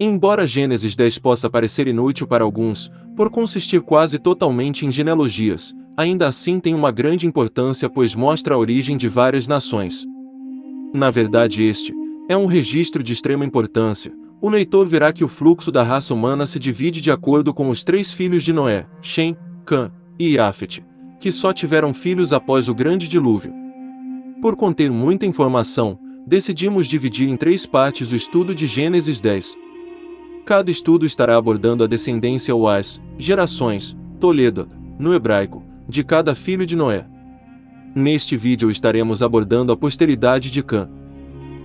Embora Gênesis 10 possa parecer inútil para alguns, por consistir quase totalmente em genealogias, ainda assim tem uma grande importância pois mostra a origem de várias nações. Na verdade este é um registro de extrema importância. O leitor verá que o fluxo da raça humana se divide de acordo com os 3 filhos de Noé, Shem, Cã e Iafete, que só tiveram filhos após o grande dilúvio. Por conter muita informação, decidimos dividir em 3 partes o estudo de Gênesis 10. Cada estudo estará abordando a descendência ou as gerações, Toledo, no hebraico, de cada filho de Noé. Neste vídeo estaremos abordando a posteridade de Cã.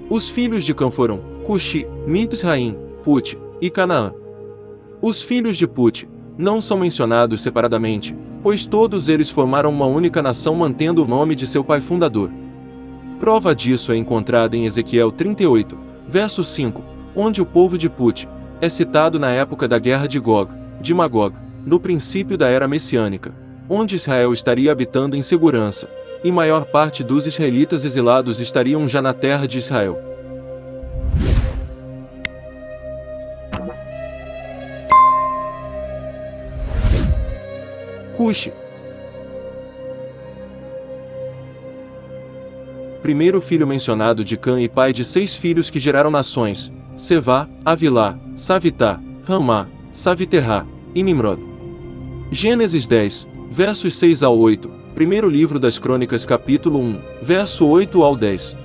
Os filhos de Cã foram Cuxi, Mitzraim, Put e Canaã. Os filhos de Put não são mencionados separadamente, pois todos eles formaram uma única nação mantendo o nome de seu pai fundador. Prova disso é encontrada em Ezequiel 38, verso 5, onde o povo de Put é citado na época da guerra de Magog, no princípio da era messiânica, onde Israel estaria habitando em segurança, e maior parte dos israelitas exilados estariam já na terra de Israel. Cuxi. Primeiro filho mencionado de Cã e pai de 6 filhos que geraram nações, Sevá, Avilá, Savitá, Ramá, Saviterrá e Nimrod. Gênesis 10, versos 6 ao 8, primeiro livro das Crônicas capítulo 1, verso 8 ao 10.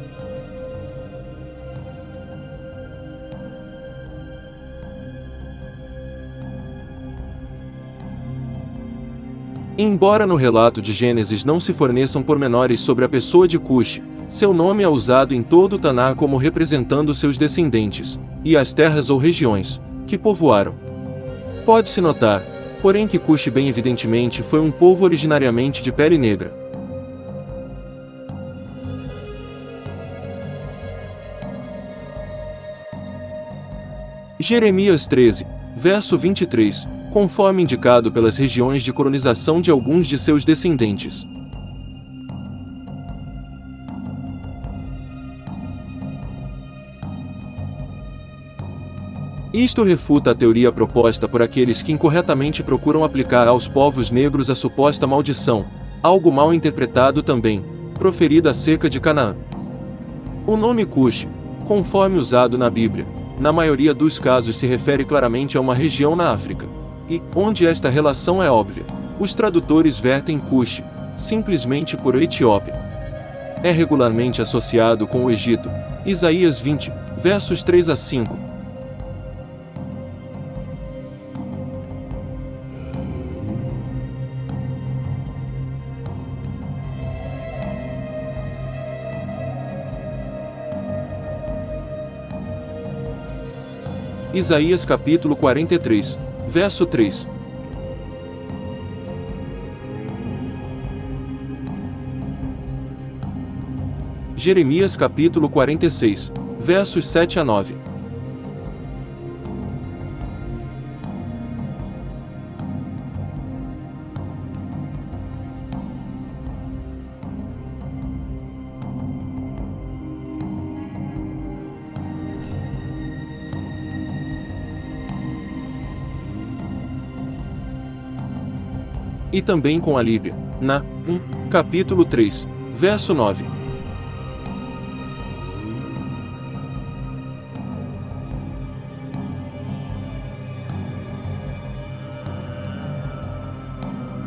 Embora no relato de Gênesis não se forneçam pormenores sobre a pessoa de Cuxi, seu nome é usado em todo o Taná como representando seus descendentes, e as terras ou regiões, que povoaram. Pode-se notar, porém que Cuxi bem evidentemente foi um povo originariamente de pele negra. Jeremias 13, verso 23, conforme indicado pelas regiões de colonização de alguns de seus descendentes. Isto refuta a teoria proposta por aqueles que incorretamente procuram aplicar aos povos negros a suposta maldição, algo mal interpretado também, proferida acerca de Canaã. O nome Cuxi, conforme usado na Bíblia, na maioria dos casos se refere claramente a uma região na África, e, onde esta relação é óbvia, os tradutores vertem Cuxi, simplesmente por Etiópia. É regularmente associado com o Egito, Isaías 20, versos 3 a 5. Isaías capítulo 43, verso 3. Jeremias capítulo 46, versos 7 a 9. E também com a Líbia, na 1, capítulo 3, verso 9.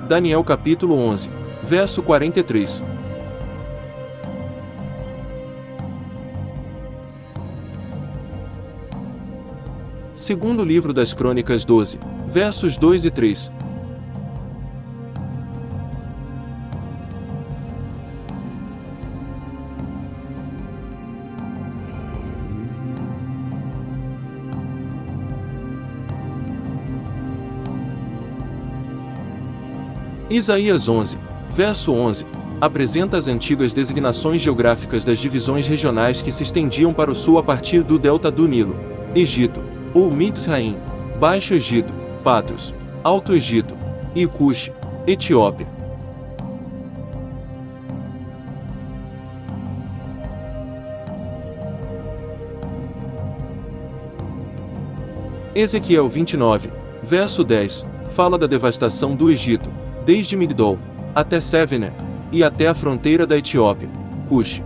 Daniel capítulo 11, verso 43. Segundo livro das Crônicas 12, versos 2 e 3. Isaías 11, verso 11, apresenta as antigas designações geográficas das divisões regionais que se estendiam para o sul a partir do delta do Nilo, Egito, ou Mitzraim, Baixo Egito, Patros, Alto Egito, e Cuxi, Etiópia. Ezequiel 29, verso 10, fala da devastação do Egito, desde Migdol, até Sévene, e até a fronteira da Etiópia, Cuxi.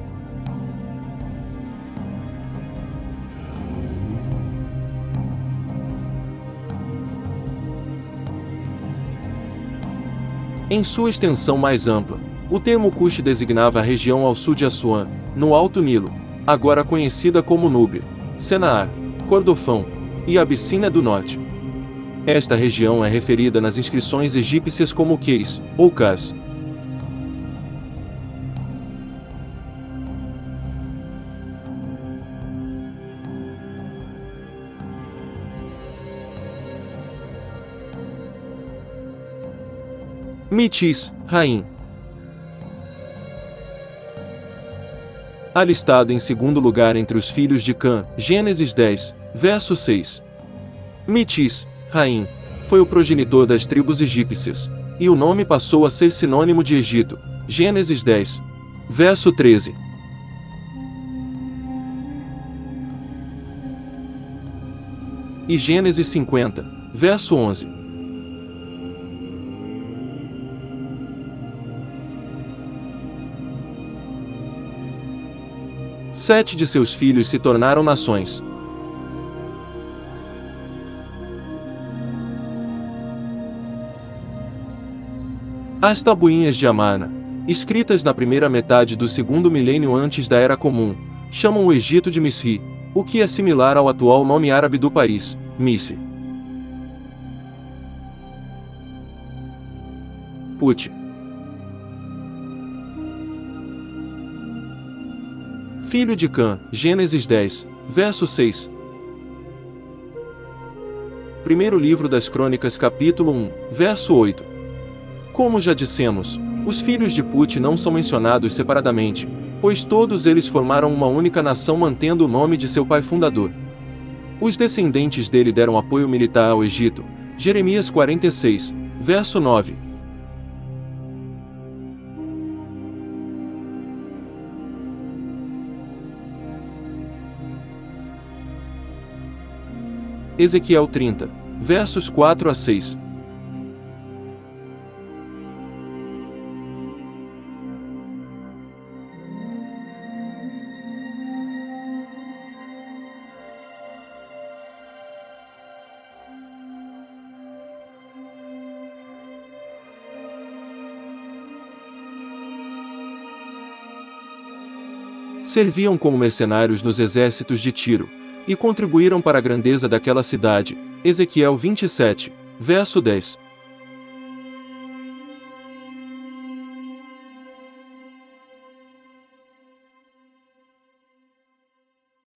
Em sua extensão mais ampla, o termo Cuxi designava a região ao sul de Assuã, no Alto Nilo, agora conhecida como Núbia, Senaar, Cordofão e Abissínia do Norte. Esta região é referida nas inscrições egípcias como Qeis, ou Cas. Metis, Raim. Alistado em segundo lugar entre os filhos de Cã, Gênesis 10, verso 6. Metis, Raim, foi o progenitor das tribos egípcias, e o nome passou a ser sinônimo de Egito, Gênesis 10, verso 13. E Gênesis 50, verso 11. Sete de seus filhos se tornaram nações. As tabuinhas de Amarna, escritas na primeira metade do segundo milênio antes da Era Comum, chamam o Egito de Misri, o que é similar ao atual nome árabe do país, Misri. Put. Filho de Cã, Gênesis 10, verso 6. Primeiro livro das Crônicas, capítulo 1, verso 8. Como já dissemos, os filhos de Put não são mencionados separadamente, pois todos eles formaram uma única nação mantendo o nome de seu pai fundador. Os descendentes dele deram apoio militar ao Egito, Jeremias 46, verso 9. Ezequiel 30, versos 4 a 6. Serviam como mercenários nos exércitos de Tiro, e contribuíram para a grandeza daquela cidade. Ezequiel 27, verso 10.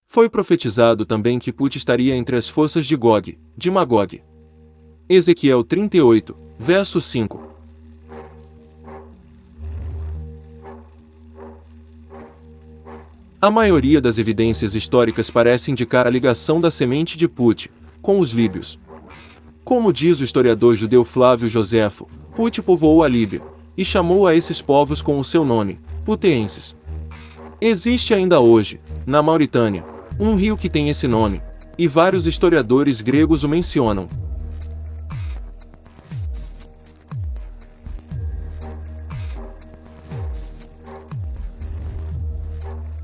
Foi profetizado também que Put estaria entre as forças de Gog, de Magog. Ezequiel 38, verso 5. A maioria das evidências históricas parece indicar a ligação da semente de Put com os líbios. Como diz o historiador judeu Flávio Joséfo, Put povoou a Líbia, e chamou a esses povos com o seu nome, puteenses. Existe ainda hoje, na Mauritânia, um rio que tem esse nome, e vários historiadores gregos o mencionam.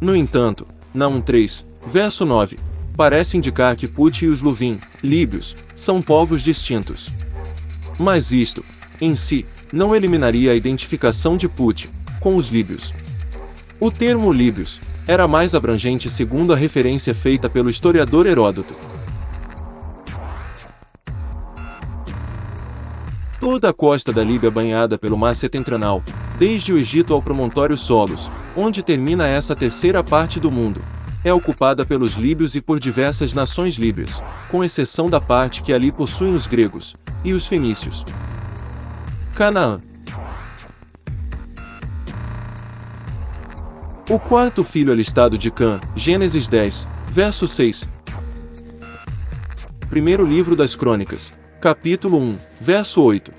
No entanto, Naum 3, verso 9, parece indicar que Put e os Luvim, líbios, são povos distintos. Mas isto, em si, não eliminaria a identificação de Put com os líbios. O termo líbios era mais abrangente segundo a referência feita pelo historiador Heródoto. Toda a costa da Líbia banhada pelo mar setentrional, desde o Egito ao promontório Solos, onde termina essa terceira parte do mundo, é ocupada pelos líbios e por diversas nações líbias, com exceção da parte que ali possuem os gregos e os fenícios. Canaã. O quarto filho alistado de Cã, Gênesis 10, verso 6. Primeiro livro das Crônicas, capítulo 1, verso 8.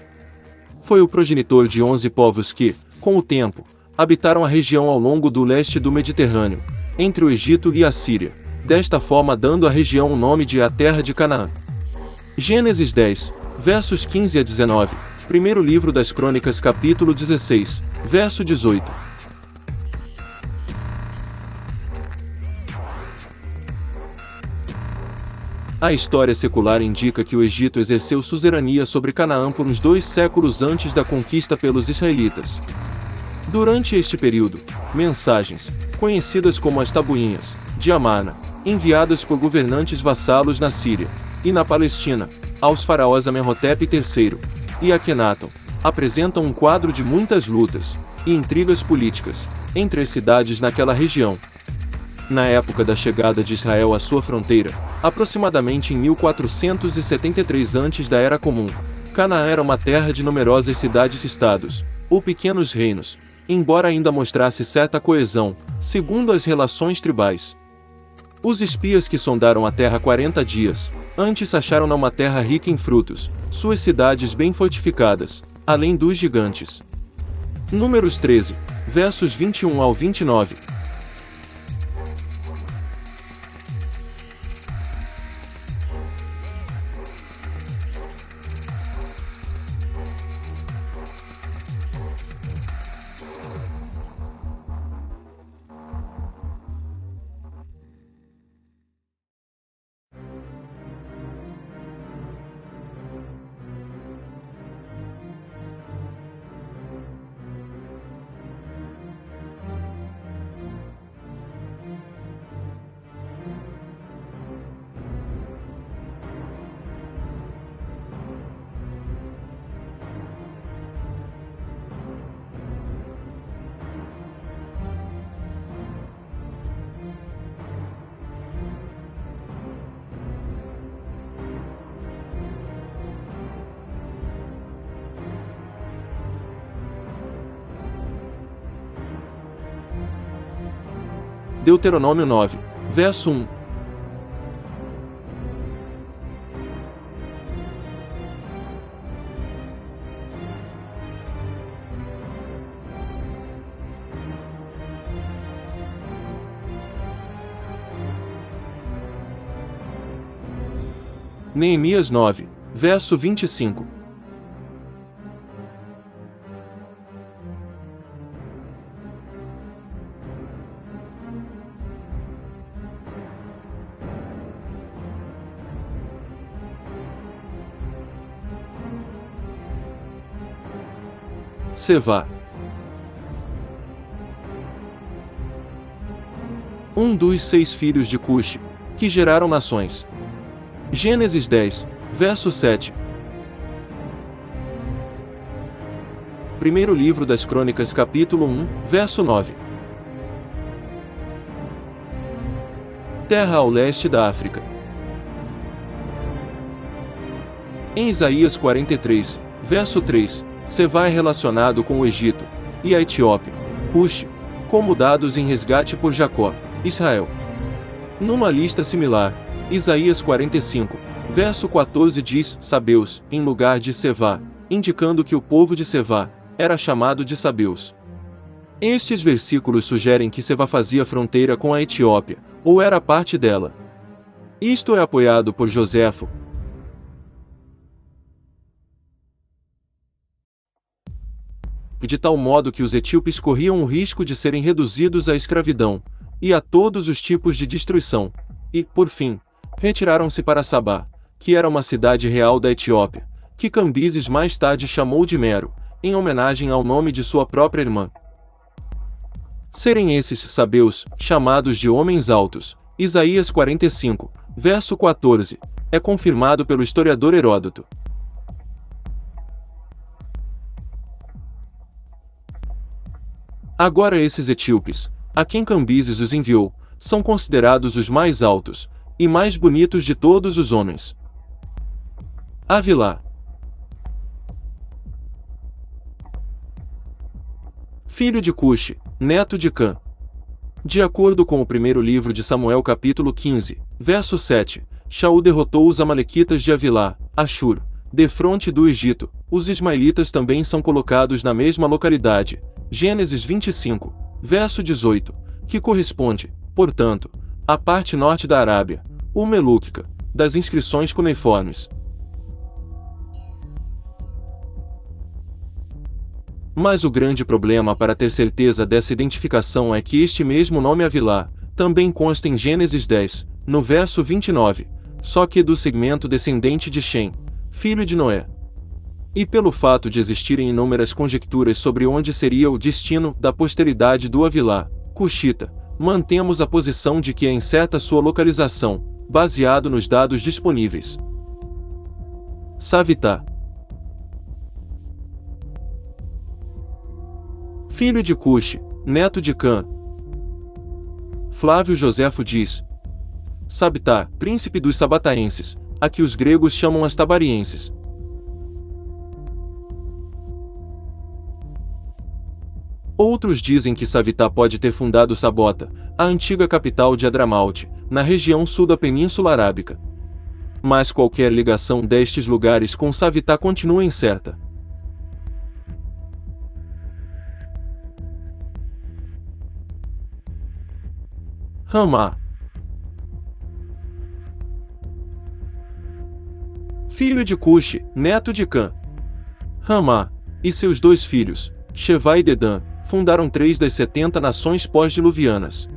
Foi o progenitor de 11 povos que, com o tempo, habitaram a região ao longo do leste do Mediterrâneo, entre o Egito e a Síria, desta forma dando à região o nome de a Terra de Canaã. Gênesis 10, versos 15 a 19. Primeiro livro das Crônicas, capítulo 16, verso 18. A história secular indica que o Egito exerceu suzerania sobre Canaã por uns 2 séculos antes da conquista pelos israelitas. Durante este período, mensagens, conhecidas como as tabuinhas, de Amarna, enviadas por governantes vassalos na Síria e na Palestina, aos faraós Amenhotep III e Akhenaton, apresentam um quadro de muitas lutas e intrigas políticas entre as cidades naquela região. Na época da chegada de Israel à sua fronteira, aproximadamente em 1473 antes da Era Comum, Canaã era uma terra de numerosas cidades-estados, ou pequenos reinos, embora ainda mostrasse certa coesão, segundo as relações tribais. Os espias que sondaram a terra 40 dias antes acharam-na uma terra rica em frutos, suas cidades bem fortificadas, além dos gigantes. Números 13, versos 21 ao 29. Deuteronômio 9, verso 1. Neemias 9, verso 25. Sevá. Um dos 6 filhos de Cuxi, que geraram nações. Gênesis 10, verso 7. Primeiro livro das Crônicas, capítulo 1, verso 9. Terra ao leste da África. Em Isaías 43, verso 3, Sevá é relacionado com o Egito e a Etiópia, Cuxi, como dados em resgate por Jacó, Israel. Numa lista similar, Isaías 45, verso 14 diz Sabeus, em lugar de Sevá, indicando que o povo de Sevá era chamado de Sabeus. Estes versículos sugerem que Sevá fazia fronteira com a Etiópia, ou era parte dela. Isto é apoiado por Joséfo. De tal modo que os etíopes corriam o risco de serem reduzidos à escravidão, e a todos os tipos de destruição, e, por fim, retiraram-se para Sabá, que era uma cidade real da Etiópia, que Cambises mais tarde chamou de Mero, em homenagem ao nome de sua própria irmã. Serem esses sabeus, chamados de homens altos, Isaías 45, verso 14, é confirmado pelo historiador Heródoto. Agora esses etíopes, a quem Cambises os enviou, são considerados os mais altos e mais bonitos de todos os homens. Avilá. Filho de Cuxi, neto de Cã. De acordo com o primeiro livro de Samuel, capítulo 15, verso 7, Shaul derrotou os amalequitas de Avilá, Ashur, defronte do Egito. Os ismaelitas também são colocados na mesma localidade, Gênesis 25, verso 18, que corresponde, portanto, à parte norte da Arábia, ou Melúquica, das inscrições cuneiformes. Mas o grande problema para ter certeza dessa identificação é que este mesmo nome Havilá também consta em Gênesis 10, no verso 29, só que do segmento descendente de Shem, filho de Noé. E pelo fato de existirem inúmeras conjecturas sobre onde seria o destino da posteridade do Havilá, cuxita, mantemos a posição de que é incerta sua localização, baseado nos dados disponíveis. Savitá, filho de Cuxi, neto de Cã. Flávio Joséfo diz: Sabitá, príncipe dos sabataenses, a que os gregos chamam as tabarienses. Outros dizem que Savitá pode ter fundado Sabota, a antiga capital de Adramaute, na região sul da Península Arábica. Mas qualquer ligação destes lugares com Savitá continua incerta. Ramá, filho de Cuxi, neto de Cã. Ramá e seus dois filhos, Sheva e Dedã, fundaram 3 das 70 nações pós-diluvianas.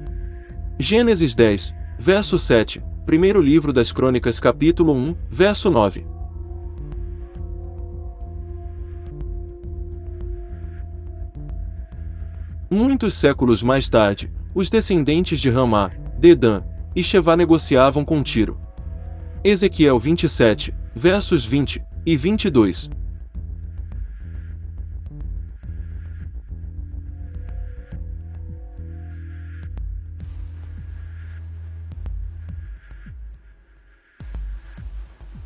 Gênesis 10, verso 7, primeiro livro das Crônicas capítulo 1, verso 9. Muitos séculos mais tarde, os descendentes de Ramá, Dedã e Sheva negociavam com Tiro. Ezequiel 27, versos 20 e 22.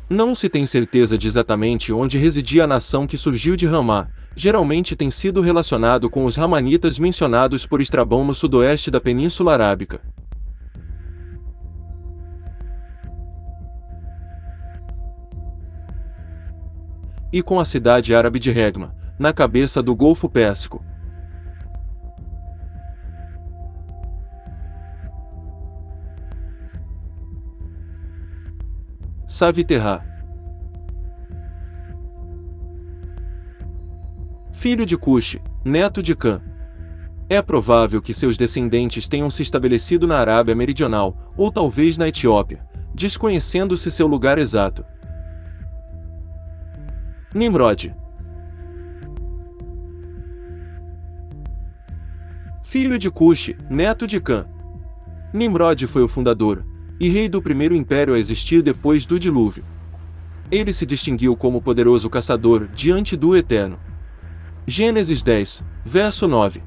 Não se tem certeza de exatamente onde residia a nação que surgiu de Ramá, geralmente tem sido relacionado com os ramanitas mencionados por Estrabão no sudoeste da Península Arábica. E com a cidade árabe de Regma, na cabeça do Golfo Pérsico. Saviterra, filho de Cuxi, neto de Cã. É provável que seus descendentes tenham se estabelecido na Arábia Meridional, ou talvez na Etiópia, desconhecendo-se seu lugar exato. Nimrod, filho de Cuxi, neto de Cã. Nimrod foi o fundador e rei do primeiro império a existir depois do dilúvio. Ele se distinguiu como poderoso caçador diante do Eterno. Gênesis 10, verso 9.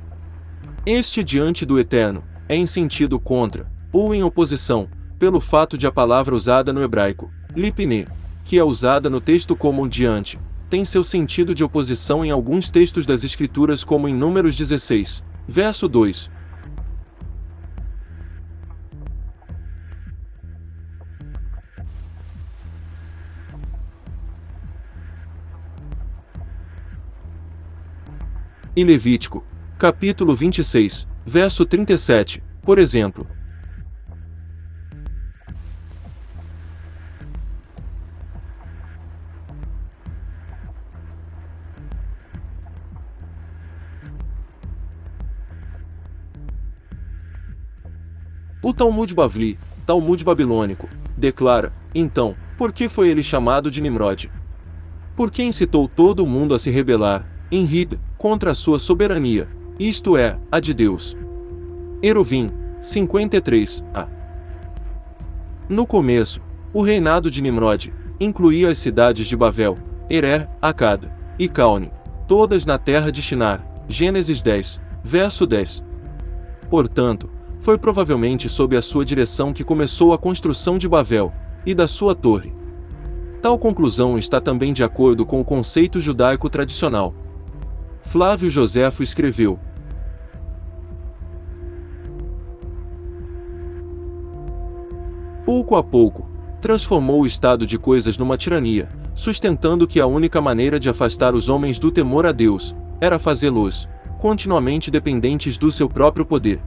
Este diante do Eterno é em sentido contra, ou em oposição, pelo fato de a palavra usada no hebraico, lipne, que é usada no texto como diante, tem seu sentido de oposição em alguns textos das Escrituras como em Números 16, verso 2. E Levítico, capítulo 26, verso 37, por exemplo. O Talmud Bavli, Talmud babilônico, declara, então, por que foi ele chamado de Nimrod? Porque incitou todo o mundo a se rebelar, em Rid, contra a sua soberania, isto é, a de Deus. Eruvim, 53a. No começo, o reinado de Nimrod incluía as cidades de Bavel, Erer, Acada e Caune, todas na terra de Shinar, Gênesis 10, verso 10. Portanto, foi provavelmente sob a sua direção que começou a construção de Bavel e da sua torre. Tal conclusão está também de acordo com o conceito judaico tradicional. Flávio Joséfo escreveu: pouco a pouco, transformou o estado de coisas numa tirania, sustentando que a única maneira de afastar os homens do temor a Deus era fazê-los continuamente dependentes do seu próprio poder.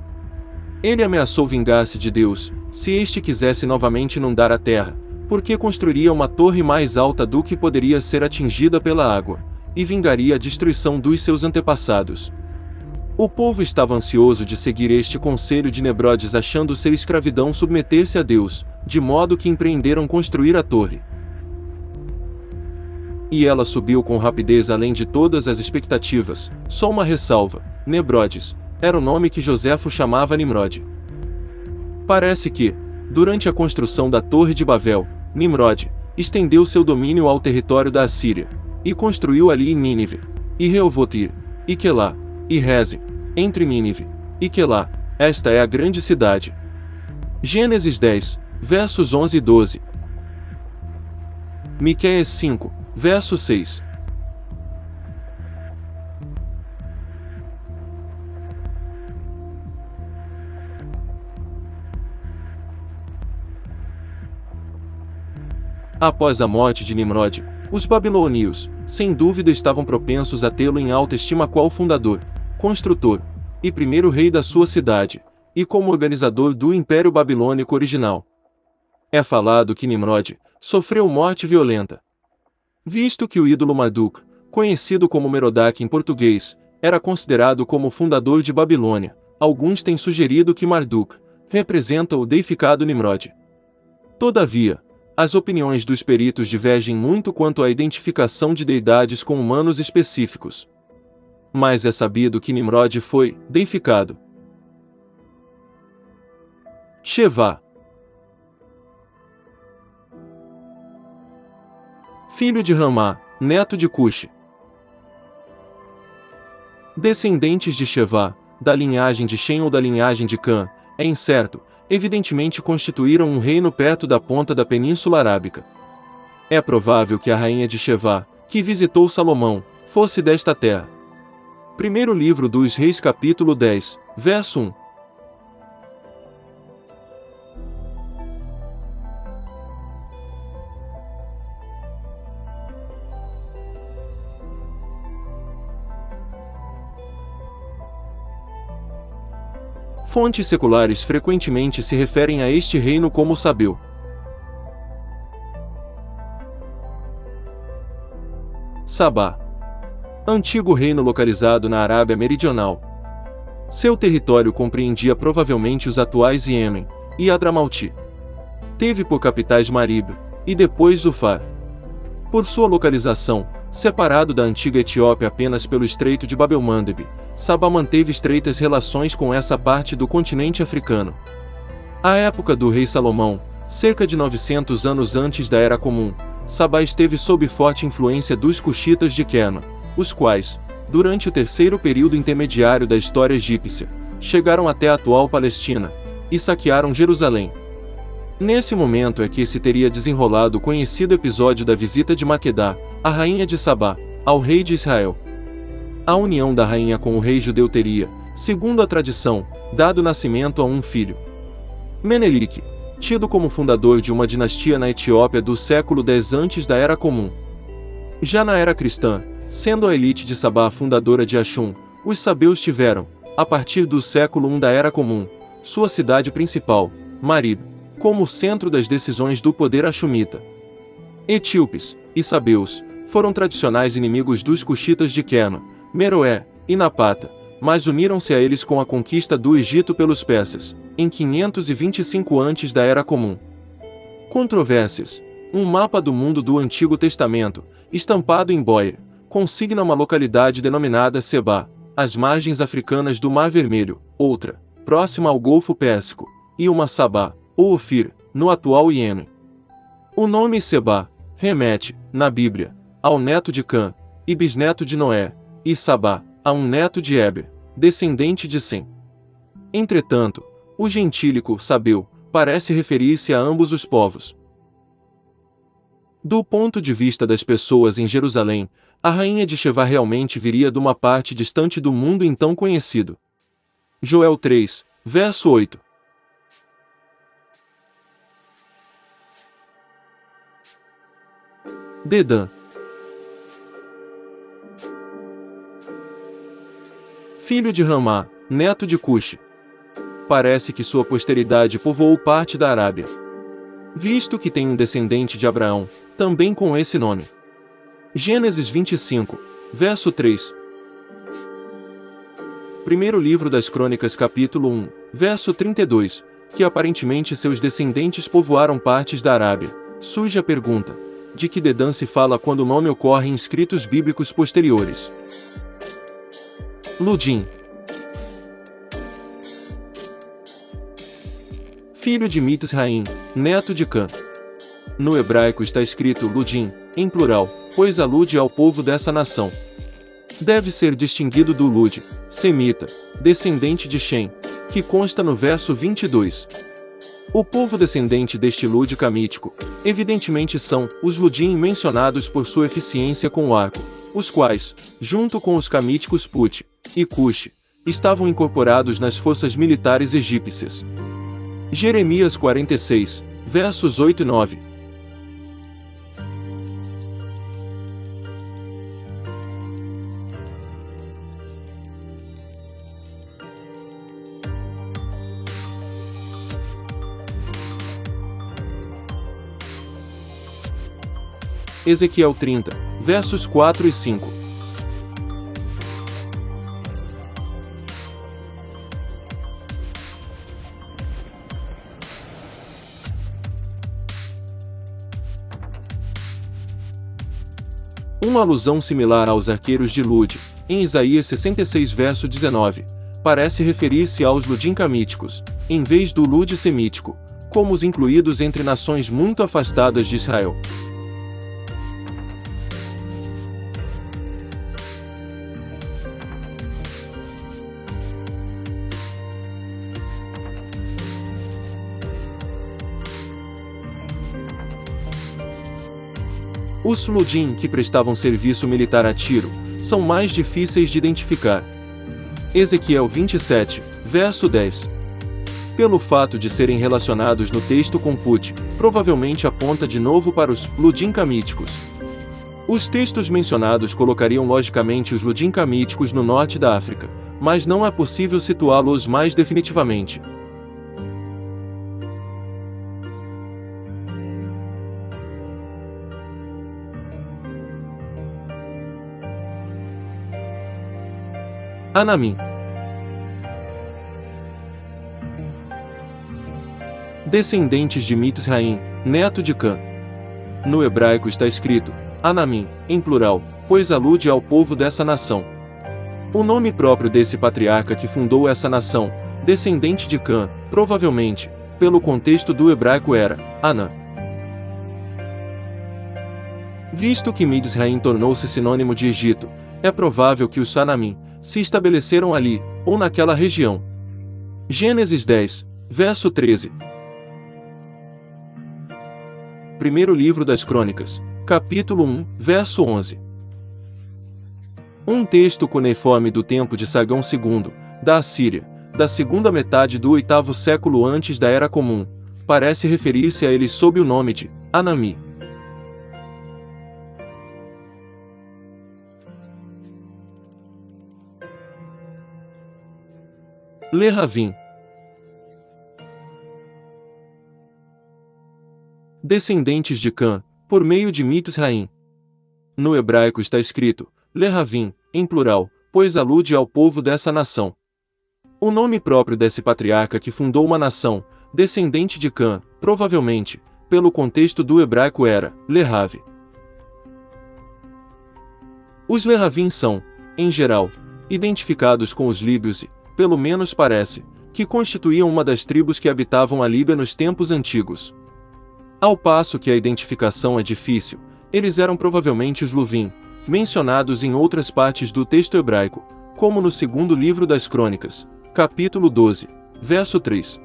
Ele ameaçou vingar-se de Deus, se este quisesse novamente inundar a terra, porque construiria uma torre mais alta do que poderia ser atingida pela água, e vingaria a destruição dos seus antepassados. O povo estava ansioso de seguir este conselho de Nemrod, achando ser escravidão submeter-se a Deus, de modo que empreenderam construir a torre. E ela subiu com rapidez além de todas as expectativas. Só uma ressalva: Nemrodes era o nome que Joséfo chamava Nimrod. Parece que, durante a construção da Torre de Babel, Nimrod estendeu seu domínio ao território da Assíria, e construiu ali em Nínive, e Rehoboth, e Quelá, e Rezim, entre Nínive e Quelá. Esta é a grande cidade. Gênesis 10, versos 11 e 12. Miqueias 5, verso 6. Após a morte de Nimrod, os babilônios, sem dúvida, estavam propensos a tê-lo em alta estima qual fundador, construtor e primeiro rei da sua cidade, e como organizador do Império Babilônico original. É falado que Nimrod sofreu morte violenta, visto que o ídolo Marduk, conhecido como Merodach em português, era considerado como fundador de Babilônia. Alguns têm sugerido que Marduk representa o deificado Nimrod. Todavia, as opiniões dos peritos divergem muito quanto à identificação de deidades com humanos específicos. Mas é sabido que Nimrod foi deificado. Sheva, filho de Ramá, neto de Cuxi. Descendentes de Sheva, da linhagem de Shem ou da linhagem de Cã, é incerto, evidentemente constituíram um reino perto da ponta da Península Arábica. É provável que a rainha de Sheva, que visitou Salomão, fosse desta terra. Primeiro livro dos Reis, capítulo 10, verso 1. Fontes seculares frequentemente se referem a este reino como Sabeu. Sabá, antigo reino localizado na Arábia Meridional. Seu território compreendia provavelmente os atuais Iêmen e Hadramauti. Teve por capitais Marib e depois Zufar. Por sua localização, separado da antiga Etiópia apenas pelo Estreito de Bab-el-Mandeb, Sabá manteve estreitas relações com essa parte do continente africano. À época do rei Salomão, cerca de 900 anos antes da Era Comum, Sabá esteve sob forte influência dos cuxitas de Qerma, os quais, durante o terceiro período intermediário da história egípcia, chegaram até a atual Palestina e saquearam Jerusalém. Nesse momento é que se teria desenrolado o conhecido episódio da visita de Maquedá, a rainha de Sabá, ao rei de Israel. A união da rainha com o rei judeu teria, segundo a tradição, dado nascimento a um filho. Menelik, tido como fundador de uma dinastia na Etiópia do século X antes da Era Comum. Já na Era Cristã, sendo a elite de Sabá a fundadora de Axum, os sabeus tiveram, a partir do século I da Era Comum, sua cidade principal, Marib, como centro das decisões do poder axumita. Etíopes e sabeus foram tradicionais inimigos dos cuxitas de Qerma, Meroé e Napata, mas uniram-se a eles com a conquista do Egito pelos persas, em 525 antes da Era Comum. Controvérsias. Um mapa do mundo do Antigo Testamento, estampado em Boyer, consigna uma localidade denominada Sebá, às margens africanas do Mar Vermelho, outra, próxima ao Golfo Pérsico, e uma Sabá, ou Ofir, no atual Iêmen. O nome Sebá remete, na Bíblia, ao neto de Cã, e bisneto de Noé, e Sabá, a um neto de Éber, descendente de Sem. Entretanto, o gentílico Sabeu parece referir-se a ambos os povos. Do ponto de vista das pessoas em Jerusalém, a rainha de Sheva realmente viria de uma parte distante do mundo então conhecido. Joel 3, verso 8. Dedã, filho de Ramá, neto de Cuxi. Parece que sua posteridade povoou parte da Arábia, visto que tem um descendente de Abraão, também com esse nome. Gênesis 25, verso 3. Primeiro livro das Crônicas, capítulo 1, verso 32, que aparentemente seus descendentes povoaram partes da Arábia. Surge a pergunta: de que Dedã se fala quando o nome ocorre em escritos bíblicos posteriores? Ludim, filho de Mitzraim, neto de Cã. No hebraico está escrito Ludim, em plural, pois alude ao povo dessa nação. Deve ser distinguido do Lud, semita, descendente de Shem, que consta no verso 22. O povo descendente deste Lud camítico, evidentemente são os Ludim mencionados por sua eficiência com o arco, os quais, junto com os camíticos Put e Cush, estavam incorporados nas forças militares egípcias. Jeremias 46, versos 8 e 9. Ezequiel 30, versos 4 e 5. Uma alusão similar aos arqueiros de Lud, em Isaías 66 verso 19, parece referir-se aos Ludim camíticos, em vez do Lud semítico, como os incluídos entre nações muito afastadas de Israel. Os Ludim que prestavam serviço militar a Tiro são mais difíceis de identificar. Ezequiel 27, verso 10. Pelo fato de serem relacionados no texto com Put, provavelmente aponta de novo para os Ludim camíticos. Os textos mencionados colocariam logicamente os Ludim camíticos no norte da África, mas não é possível situá-los mais definitivamente. Anamim, descendentes de Mitzraim, neto de Cã. No hebraico está escrito Anamim, em plural, pois alude ao povo dessa nação. O nome próprio desse patriarca que fundou essa nação, descendente de Cã, provavelmente, pelo contexto do hebraico era Anã. Visto que Mitzraim tornou-se sinônimo de Egito, é provável que os Anamim se estabeleceram ali, ou naquela região. Gênesis 10, verso 13. Primeiro livro das Crônicas, capítulo 1, verso 11. Um texto cuneiforme do tempo de Sargão II, da Assíria, da segunda metade do 8º século antes da Era Comum, parece referir-se a ele sob o nome de Anami. Lehavim, descendentes de Cã, por meio de Mitzraim. No hebraico está escrito Lehavim, em plural, pois alude ao povo dessa nação. O nome próprio desse patriarca que fundou uma nação, descendente de Cã, provavelmente, pelo contexto do hebraico era Lehav. Os Lehavim são, em geral, identificados com os líbios e, pelo menos parece, que constituíam uma das tribos que habitavam a Líbia nos tempos antigos. Ao passo que a identificação é difícil, eles eram provavelmente os Luvim, mencionados em outras partes do texto hebraico, como no segundo livro das Crônicas, capítulo 12, verso 3.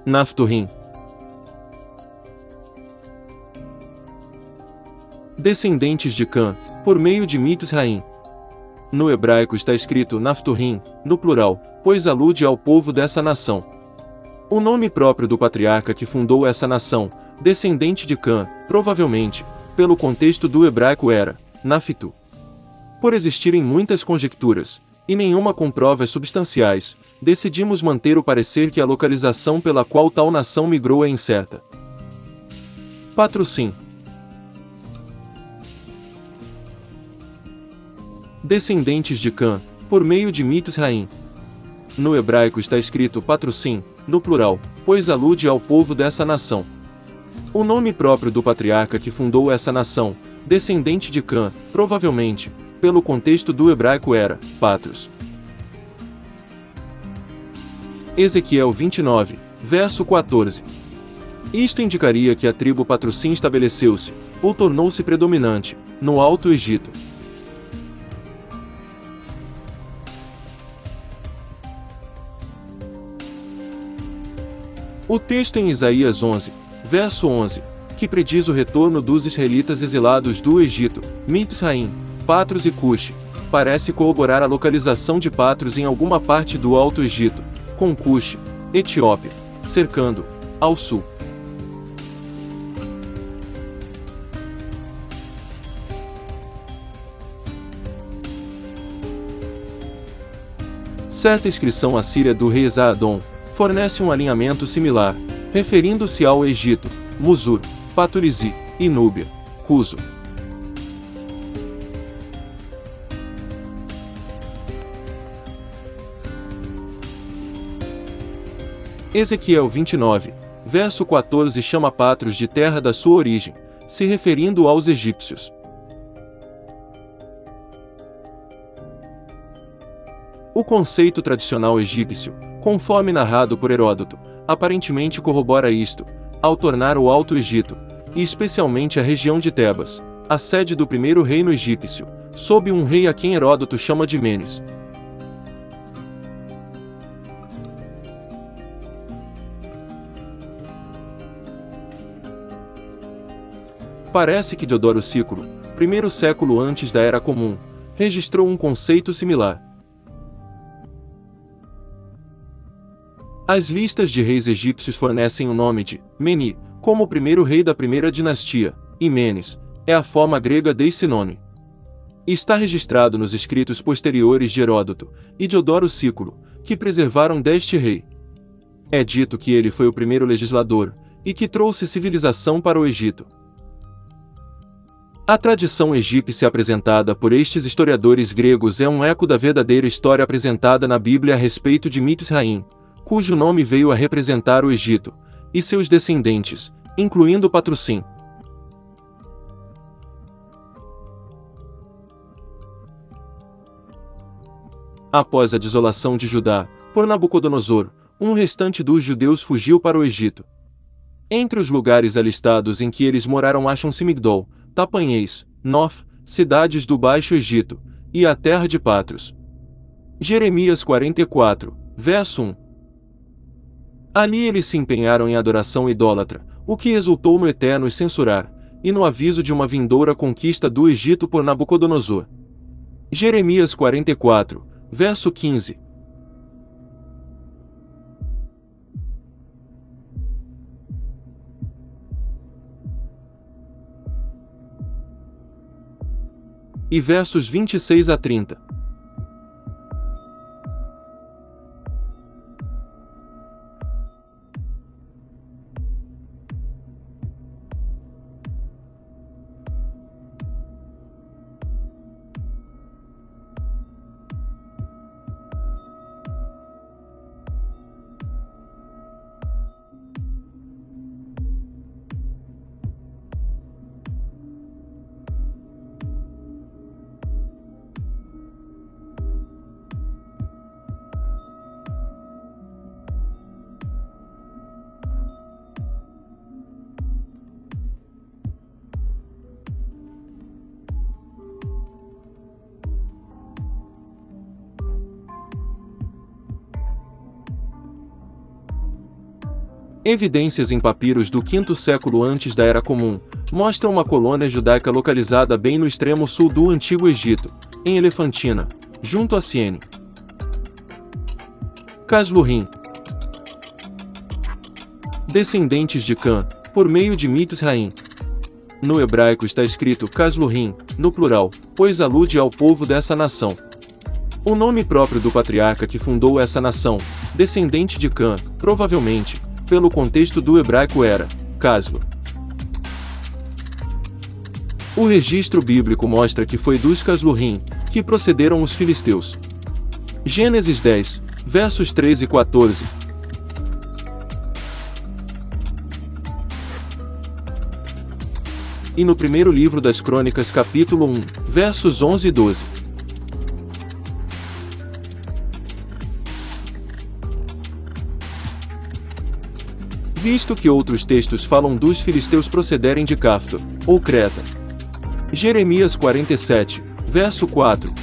Naphturim, descendentes de Cã, por meio de Mitzraim. No hebraico está escrito Naphturim, no plural, pois alude ao povo dessa nação. O nome próprio do patriarca que fundou essa nação, descendente de Cã, provavelmente, pelo contexto do hebraico era Naphtu. Por existirem muitas conjecturas, e nenhuma com provas substanciais, decidimos manter o parecer que a localização pela qual tal nação migrou é incerta. Patrocim. Descendentes de Cã, por meio de Mitzraim. No hebraico está escrito Patrocim, no plural, pois alude ao povo dessa nação. O nome próprio do patriarca que fundou essa nação, descendente de Cã, provavelmente, pelo contexto do hebraico era Patros. Ezequiel 29, verso 14. Isto indicaria que a tribo Patrocim estabeleceu-se, ou tornou-se predominante, no Alto Egito. O texto em Isaías 11, verso 11, que prediz o retorno dos israelitas exilados do Egito, Mitzraim, Patros e Cuxi, parece corroborar a localização de Patros em alguma parte do Alto Egito, com Cuxi, Etiópia, cercando, ao sul. Certa inscrição assíria do rei Esarhaddon fornece um alinhamento similar, referindo-se ao Egito, Musur, Paturizi, e Núbia, Cuso. Ezequiel 29, verso 14 chama Patros de terra da sua origem, se referindo aos egípcios. O conceito tradicional egípcio, conforme narrado por Heródoto, aparentemente corrobora isto, ao tornar o Alto Egito, e especialmente a região de Tebas, a sede do primeiro reino egípcio, sob um rei a quem Heródoto chama de Menes. Parece que Diodoro Sículo, primeiro século antes da Era Comum, registrou um conceito similar. As listas de reis egípcios fornecem o nome de Meni, como o primeiro rei da primeira dinastia, e Menes é a forma grega desse nome. Está registrado nos escritos posteriores de Heródoto e Diodoro Sículo, que preservaram deste rei. É dito que ele foi o primeiro legislador, e que trouxe civilização para o Egito. A tradição egípcia apresentada por estes historiadores gregos é um eco da verdadeira história apresentada na Bíblia a respeito de Mitzraim, cujo nome veio a representar o Egito, e seus descendentes, incluindo Patrocim. Após a desolação de Judá, por Nabucodonosor, um restante dos judeus fugiu para o Egito. Entre os lugares alistados em que eles moraram acham-se Migdol, Tapanhês, Nof, cidades do Baixo Egito, e a terra de Patros. Jeremias 44, verso 1. Ali eles se empenharam em adoração idólatra, o que resultou no Eterno os censurar, e no aviso de uma vindoura conquista do Egito por Nabucodonosor. Jeremias 44, verso 15. E versos 26 a 30. Evidências em papiros do V século antes da Era Comum mostram uma colônia judaica localizada bem no extremo sul do Antigo Egito, em Elefantina, junto a Siene. Casluhim. Descendentes de Cã, por meio de Mitzraim. No hebraico está escrito Casluhim, no plural, pois alude ao povo dessa nação. O nome próprio do patriarca que fundou essa nação, descendente de Cã, provavelmente, pelo contexto do hebraico era Caslu. O registro bíblico mostra que foi dos Casluhim que procederam os filisteus. Gênesis 10, versos 13 e 14. E no primeiro livro das Crônicas, capítulo 1, versos 11 e 12. Visto que outros textos falam dos filisteus procederem de Caftor, ou Creta. Jeremias 47, verso 4.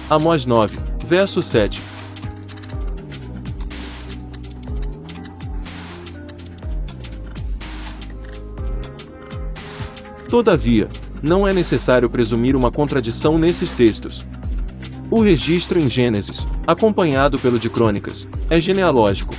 Amós 9, verso 7. Todavia, não é necessário presumir uma contradição nesses textos. O registro em Gênesis, acompanhado pelo de Crônicas, é genealógico.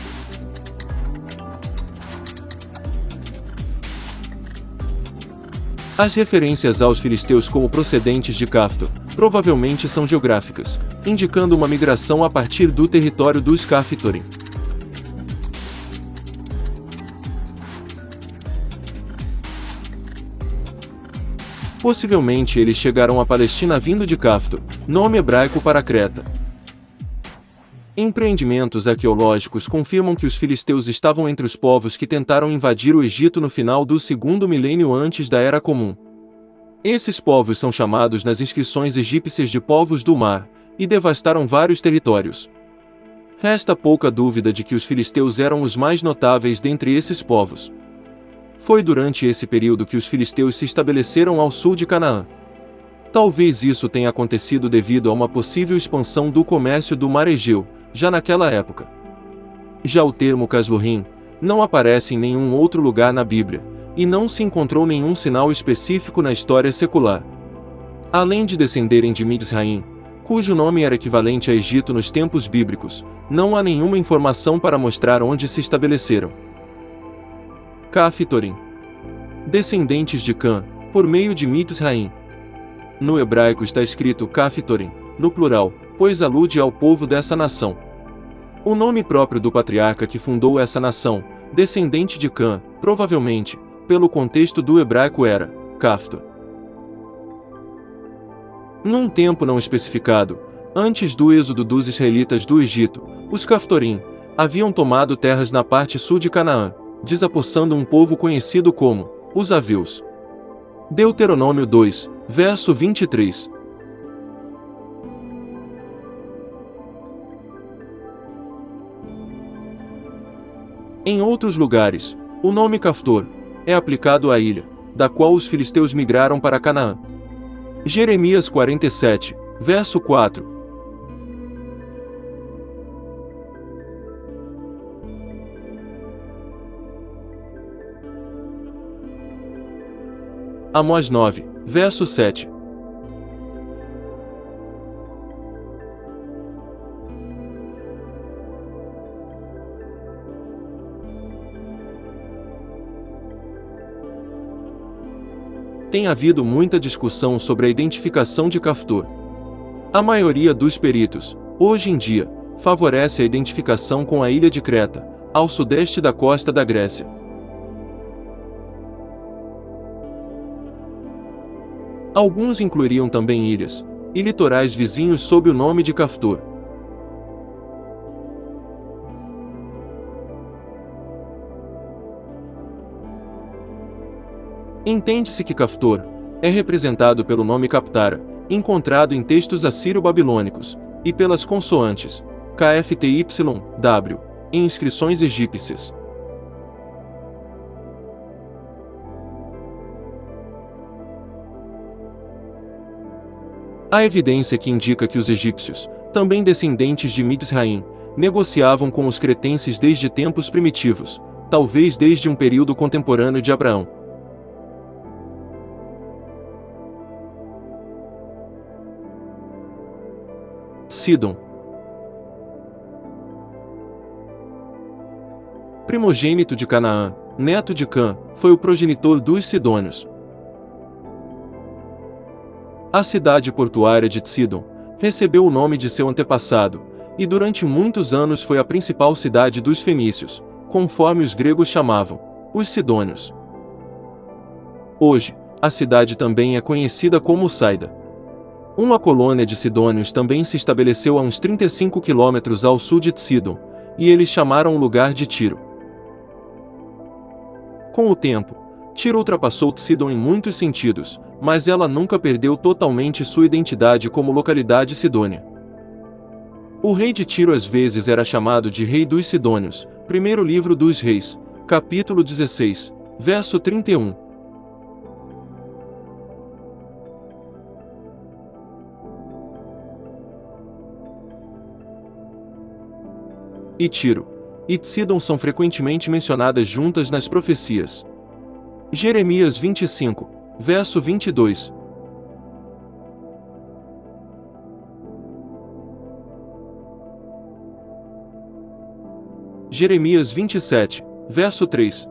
As referências aos filisteus como procedentes de Caftor provavelmente são geográficas, indicando uma migração a partir do território dos Caftorim. Possivelmente eles chegaram à Palestina vindo de Caftor, nome hebraico para Creta. Empreendimentos arqueológicos confirmam que os filisteus estavam entre os povos que tentaram invadir o Egito no final do segundo milênio antes da Era Comum. Esses povos são chamados nas inscrições egípcias de povos do mar, e devastaram vários territórios. Resta pouca dúvida de que os filisteus eram os mais notáveis dentre esses povos. Foi durante esse período que os filisteus se estabeleceram ao sul de Canaã. Talvez isso tenha acontecido devido a uma possível expansão do comércio do Mar Egeu, já naquela época. Já o termo Casluhim não aparece em nenhum outro lugar na Bíblia, e não se encontrou nenhum sinal específico na história secular. Além de descenderem de Mitzraim, cujo nome era equivalente a Egito nos tempos bíblicos, não há nenhuma informação para mostrar onde se estabeleceram. Caftorim. Descendentes de Cã, por meio de Mitzraim. No hebraico está escrito Caftorim, no plural, pois alude ao povo dessa nação. O nome próprio do patriarca que fundou essa nação, descendente de Cã, provavelmente, pelo contexto do hebraico era Caftor. Num tempo não especificado, antes do êxodo dos israelitas do Egito, os Caftorim haviam tomado terras na parte sul de Canaã, desapossando um povo conhecido como os Aveus. Deuteronômio 2, verso 23. Em outros lugares, o nome Caftor é aplicado à ilha, da qual os filisteus migraram para Canaã. Jeremias 47, verso 4. Amós 9, verso 7. Tem havido muita discussão sobre a identificação de Caftor. A maioria dos peritos, hoje em dia, favorece a identificação com a ilha de Creta, ao sudeste da costa da Grécia. Alguns incluiriam também ilhas e litorais vizinhos sob o nome de Caftor. Entende-se que Caftor é representado pelo nome Captara, encontrado em textos assírio-babilônicos, e pelas consoantes KFTYW, em inscrições egípcias. Há evidência que indica que os egípcios, também descendentes de Mitzraim, negociavam com os cretenses desde tempos primitivos, talvez desde um período contemporâneo de Abraão. Sidom. primogênito de Canaã, neto de Cã, foi o progenitor dos Sidônios. A cidade portuária de Sidom recebeu o nome de seu antepassado, e durante muitos anos foi a principal cidade dos fenícios, conforme os gregos chamavam, os Sidônios. Hoje, a cidade também é conhecida como Saida. Uma colônia de sidônios também se estabeleceu a uns 35 quilômetros ao sul de Sidom, e eles chamaram o lugar de Tiro. Com o tempo, Tiro ultrapassou Sidom em muitos sentidos, mas ela nunca perdeu totalmente sua identidade como localidade sidônia. O rei de Tiro às vezes era chamado de Rei dos Sidônios, primeiro livro dos Reis, capítulo 16, verso 31. E Tiro e Sidom são frequentemente mencionadas juntas nas profecias. Jeremias 25, verso 22. Jeremias 27, verso 3.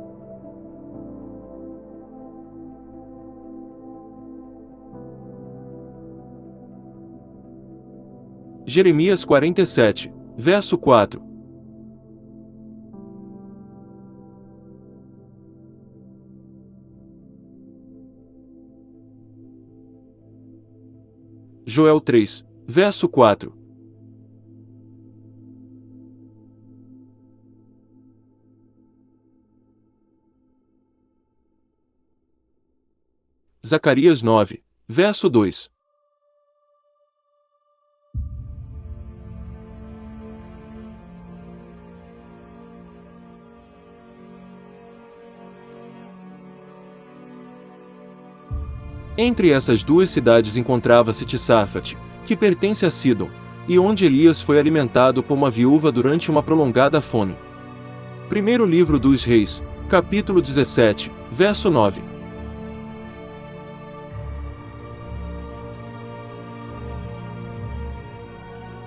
Jeremias 47, verso 4. Joel 3, verso 4. Zacarias 9, verso 2. Entre essas duas cidades encontrava-se Tissafate, que pertence a Sidom, e onde Elias foi alimentado por uma viúva durante uma prolongada fome. Primeiro livro dos Reis, capítulo 17, verso 9.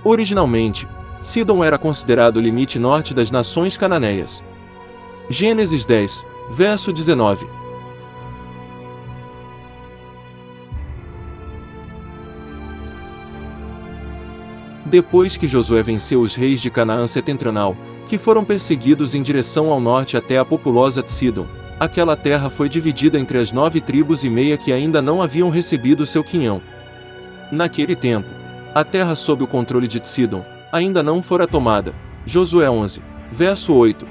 Originalmente, Sidom era considerado o limite norte das nações cananeias. Gênesis 10, verso 19. Depois que Josué venceu os reis de Canaã setentrional, que foram perseguidos em direção ao norte até a populosa Sidom, aquela terra foi dividida entre as 9 tribos e meia que ainda não haviam recebido seu quinhão. Naquele tempo, a terra sob o controle de Sidom ainda não fora tomada. Josué 11, verso 8.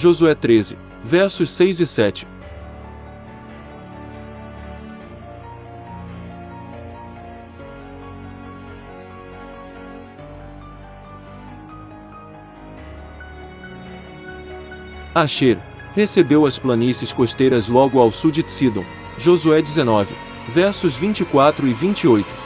Josué 13, versos 6 e 7. Asher recebeu as planícies costeiras logo ao sul de Sidom. Josué 19, versos 24 e 28.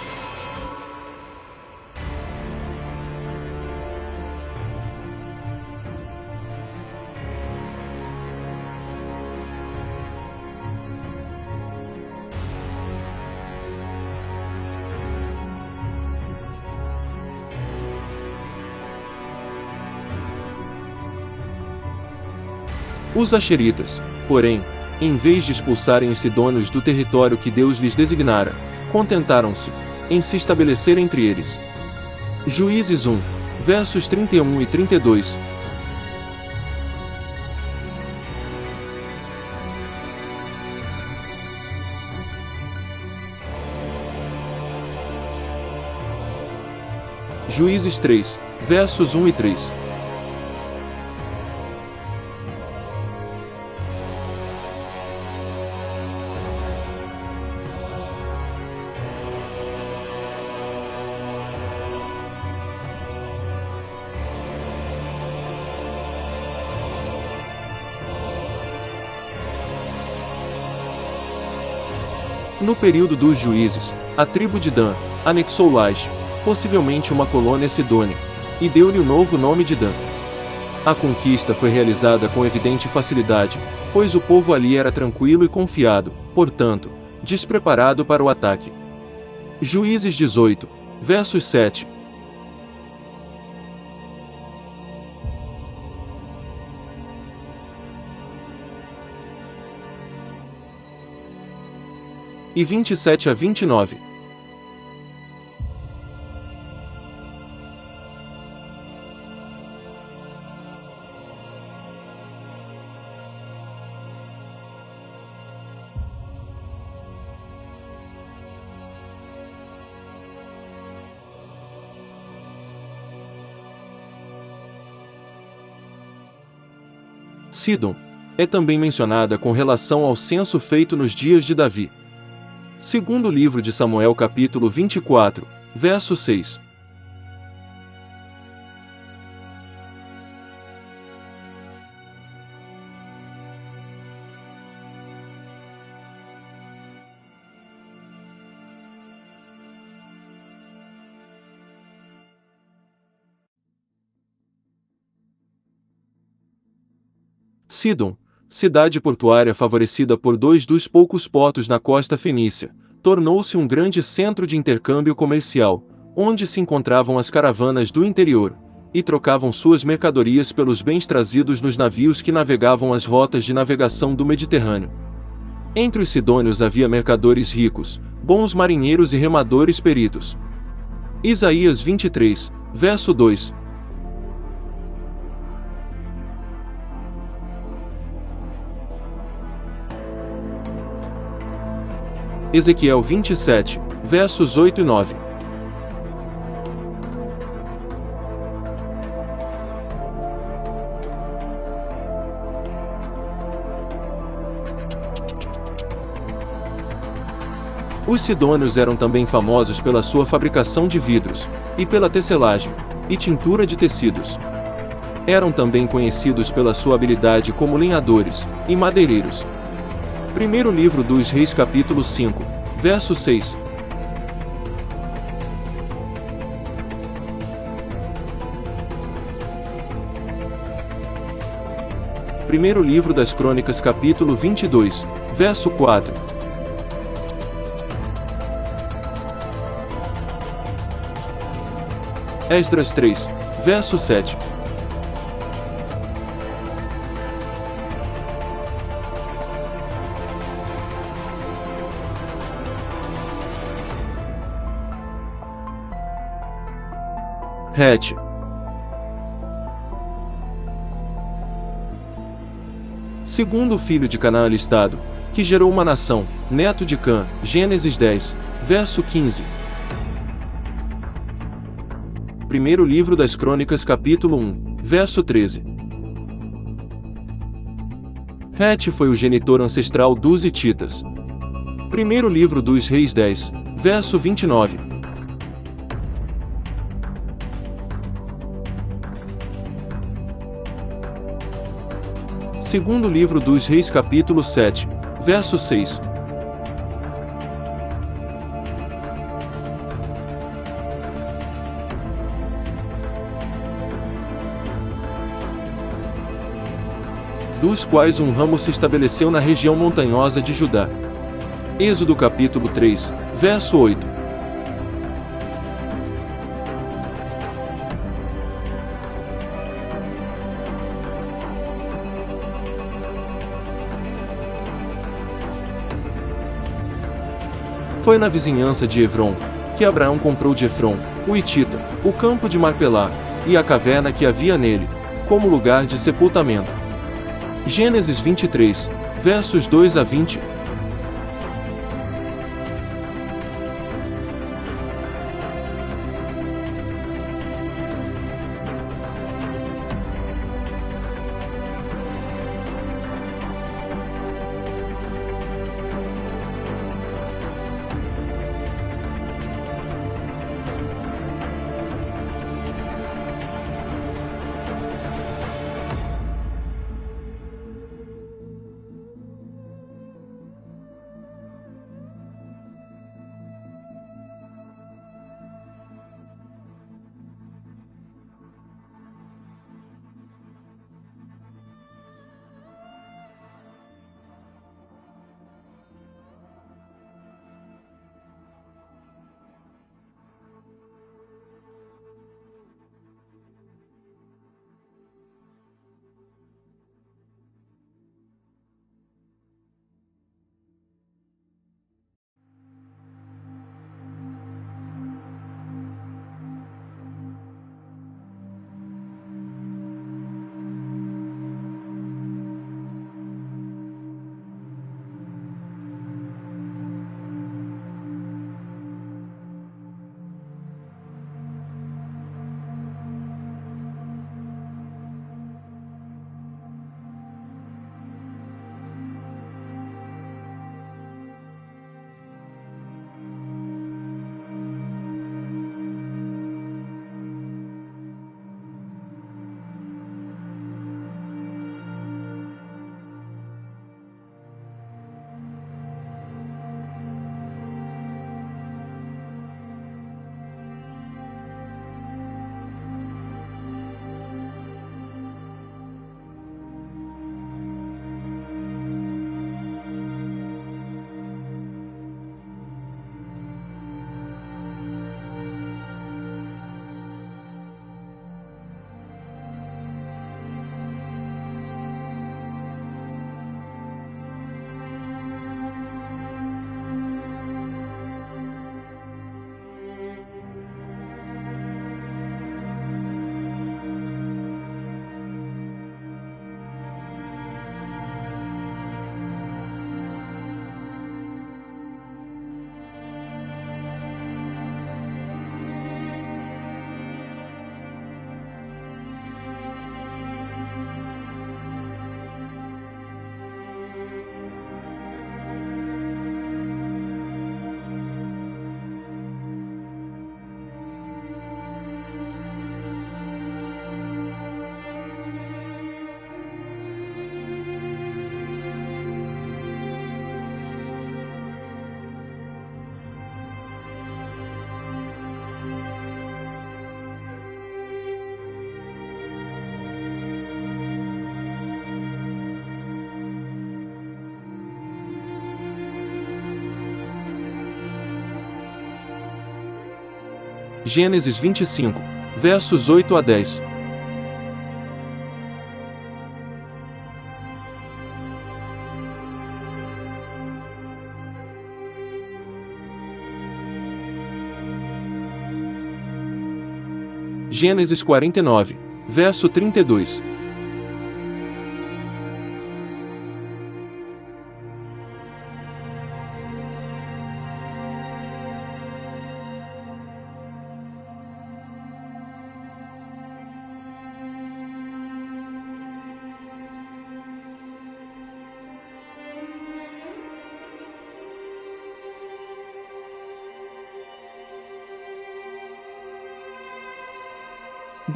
Os Asheritas, porém, em vez de expulsarem os sidônios do território que Deus lhes designara, contentaram-se em se estabelecer entre eles. Juízes 1, versos 31 e 32. Juízes 3, versos 1 e 3. No período dos juízes, a tribo de Dan anexou Laish, possivelmente uma colônia sidônia, e deu-lhe o novo nome de Dan. A conquista foi realizada com evidente facilidade, pois o povo ali era tranquilo e confiado, portanto, despreparado para o ataque. Juízes 18, versos 7 e 27 a 29. Sidom é também mencionada com relação ao censo feito nos dias de Davi. Segundo livro de Samuel capítulo 24, verso 6. Sidom, cidade portuária favorecida por dois dos poucos portos na costa fenícia, tornou-se um grande centro de intercâmbio comercial, onde se encontravam as caravanas do interior, e trocavam suas mercadorias pelos bens trazidos nos navios que navegavam as rotas de navegação do Mediterrâneo. Entre os sidônios havia mercadores ricos, bons marinheiros e remadores peritos. Isaías 23, verso 2. Ezequiel 27, versos 8 e 9. Os sidônios eram também famosos pela sua fabricação de vidros, e pela tecelagem, e tintura de tecidos. Eram também conhecidos pela sua habilidade como lenhadores, e madeireiros. Primeiro livro dos Reis capítulo 5, verso 6. Primeiro livro das Crônicas capítulo 22, verso 4. Esdras 3, verso 7. Het. Segundo filho de Canaã listado, que gerou uma nação, neto de Cã, Gênesis 10, verso 15. Primeiro livro das Crônicas capítulo 1, verso 13. Het foi o genitor ancestral dos hititas. Primeiro livro dos Reis 10, verso 29. Segundo livro dos Reis capítulo 7, verso 6. Dos quais um ramo se estabeleceu na região montanhosa de Judá. Êxodo capítulo 3, verso 8. Foi na vizinhança de Efron que Abraão comprou de Efron, o hitita, o campo de Marpelá, e a caverna que havia nele, como lugar de sepultamento. Gênesis 23, versos 2 a 20. Gênesis 25, versos 8 a 10. Gênesis 49, verso 32.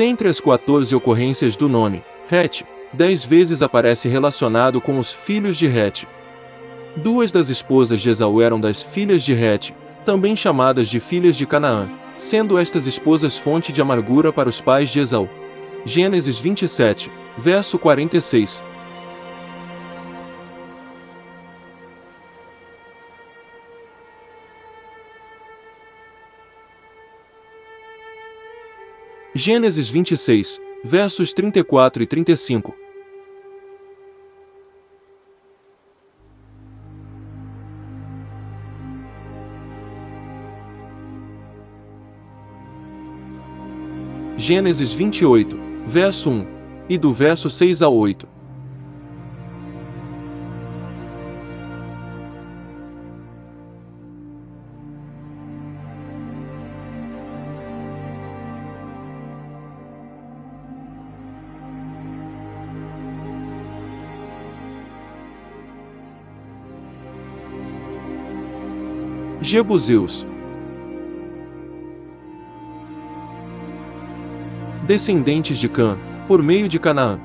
Dentre as 14 ocorrências do nome, Het, 10 vezes aparece relacionado com os filhos de Het. 2 das esposas de Esaú eram das filhas de Het, também chamadas de filhas de Canaã, sendo estas esposas fonte de amargura para os pais de Esaú. Gênesis 27, verso 46. Gênesis 26, versos 34 e 35. Gênesis 28, verso 1, e do verso 6 ao 8. Jebuseus. Descendentes de Cã, por meio de Canaã.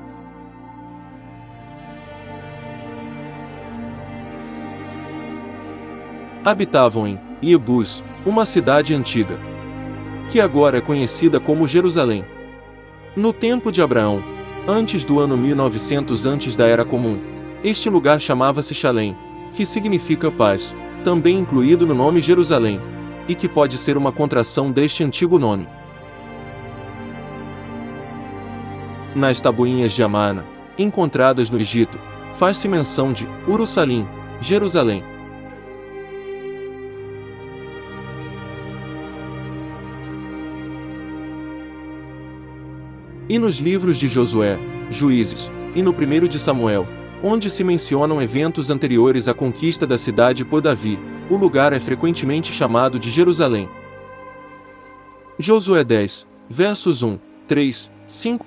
Habitavam em Iebus, uma cidade antiga, que agora é conhecida como Jerusalém. No tempo de Abraão, antes do ano 1900 antes da Era Comum, este lugar chamava-se Shalem, que significa paz, também incluído no nome Jerusalém, e que pode ser uma contração deste antigo nome. Nas tabuinhas de Amana, encontradas no Egito, faz-se menção de Urussalim, Jerusalém. E nos livros de Josué, Juízes, e no 1 de Samuel, onde se mencionam eventos anteriores à conquista da cidade por Davi, o lugar é frequentemente chamado de Jerusalém. Josué 10, versos 1, 3, 5.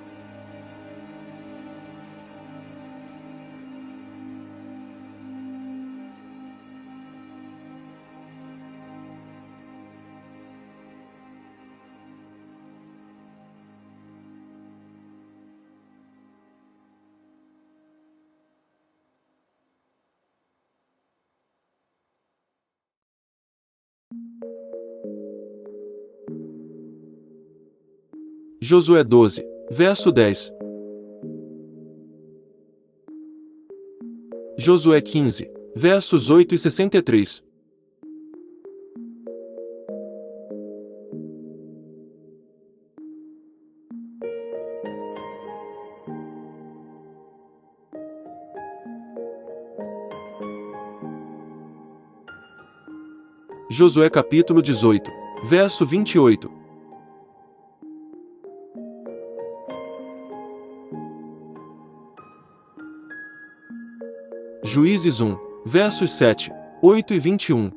Josué 12, verso 10. Josué 15, versos 8 e 63. Josué capítulo 18, verso 28. Juízes 1, versos 7, 8 e 21.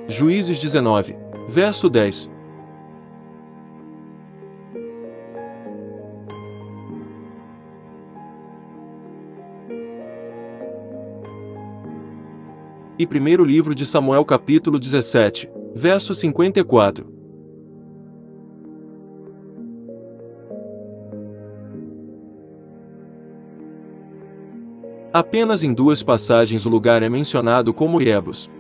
Juízes 19, verso 10. E primeiro livro de Samuel capítulo 17, verso 54. Apenas em 2 passagens o lugar é mencionado como Iebus.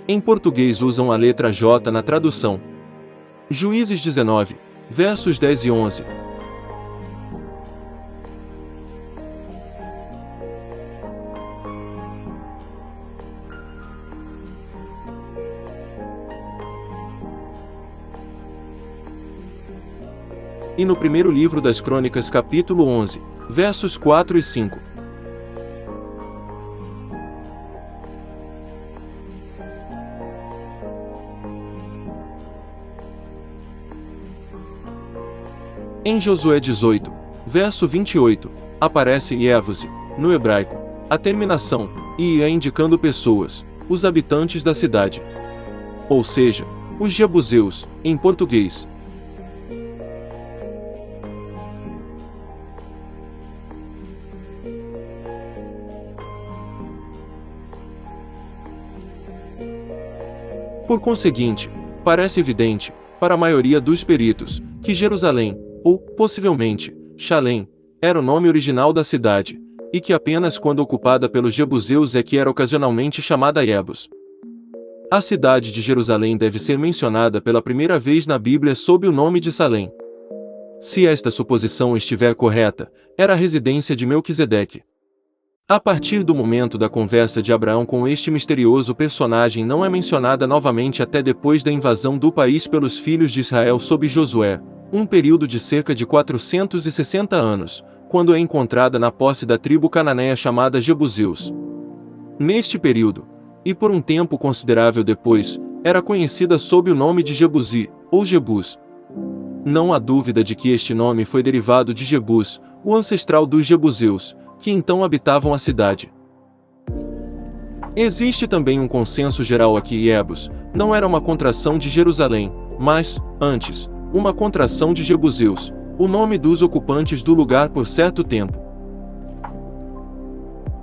Em português usam a letra J na tradução. Juízes 19, versos 10 e 11. E no primeiro livro das Crônicas, capítulo 11, versos 4 e 5. Em Josué 18, verso 28, aparece Ievuse, no hebraico, a terminação, e é indicando pessoas, os habitantes da cidade. Ou seja, os jebuseus, em português. Por conseguinte, parece evidente, para a maioria dos peritos, que Jerusalém, ou, possivelmente, Shalem, era o nome original da cidade, e que apenas quando ocupada pelos jebuseus é que era ocasionalmente chamada Iebus. A cidade de Jerusalém deve ser mencionada pela primeira vez na Bíblia sob o nome de Salém. Se esta suposição estiver correta, era a residência de Melquisedeque. A partir do momento da conversa de Abraão com este misterioso personagem não é mencionada novamente até depois da invasão do país pelos filhos de Israel sob Josué, um período de cerca de 460 anos, quando é encontrada na posse da tribo cananeia chamada Jebuseus. Neste período, e por um tempo considerável depois, era conhecida sob o nome de Jebusi, ou Jebus. Não há dúvida de que este nome foi derivado de Jebus, o ancestral dos Jebuseus, que então habitavam a cidade. Existe também um consenso geral aqui Iebus não era uma contração de Jerusalém, mas, antes, uma contração de Jebuseus, o nome dos ocupantes do lugar por certo tempo.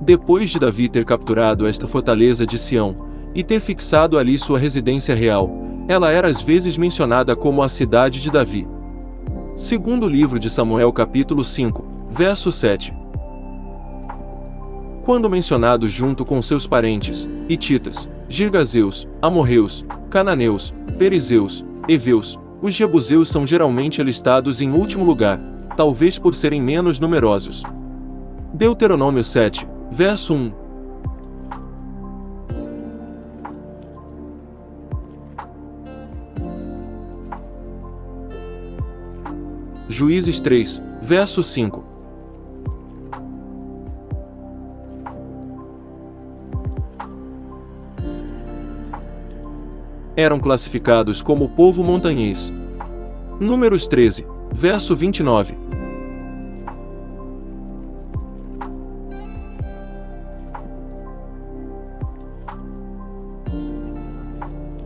Depois de Davi ter capturado esta fortaleza de Sião, e ter fixado ali sua residência real, ela era às vezes mencionada como a cidade de Davi. Segundo livro de Samuel capítulo 5, verso 7. Quando mencionado junto com seus parentes, hititas, girgazeus, amorreus, cananeus, perizeus, heveus, os jebuseus são geralmente alistados em último lugar, talvez por serem menos numerosos. Deuteronômio 7, verso 1. Juízes 3, verso 5. Eram classificados como povo montanhês. Números 13, verso 29.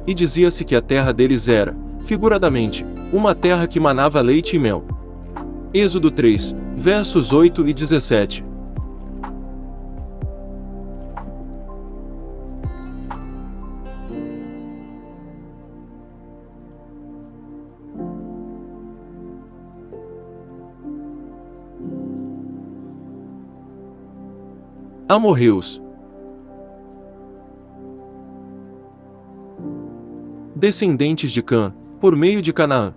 E dizia-se que a terra deles era, figuradamente, uma terra que manava leite e mel. Êxodo 3, versos 8 e 17. Amorreus. Descendentes de Cã, por meio de Canaã.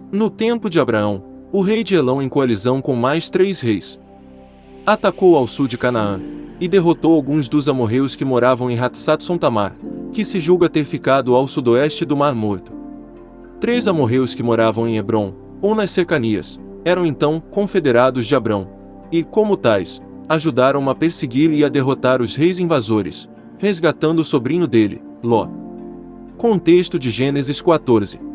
No tempo de Abraão, o rei de Elão em coalizão com mais 3 reis, atacou ao sul de Canaã, e derrotou alguns dos amorreus que moravam em Hatzat-Son-Tamar, que se julga ter ficado ao sudoeste do Mar Morto. 3 amorreus que moravam em Hebrom, ou nas cercanias, eram então confederados de Abrão, e, como tais, ajudaram a perseguir e a derrotar os reis invasores, resgatando o sobrinho dele, Ló. Contexto de Gênesis 14.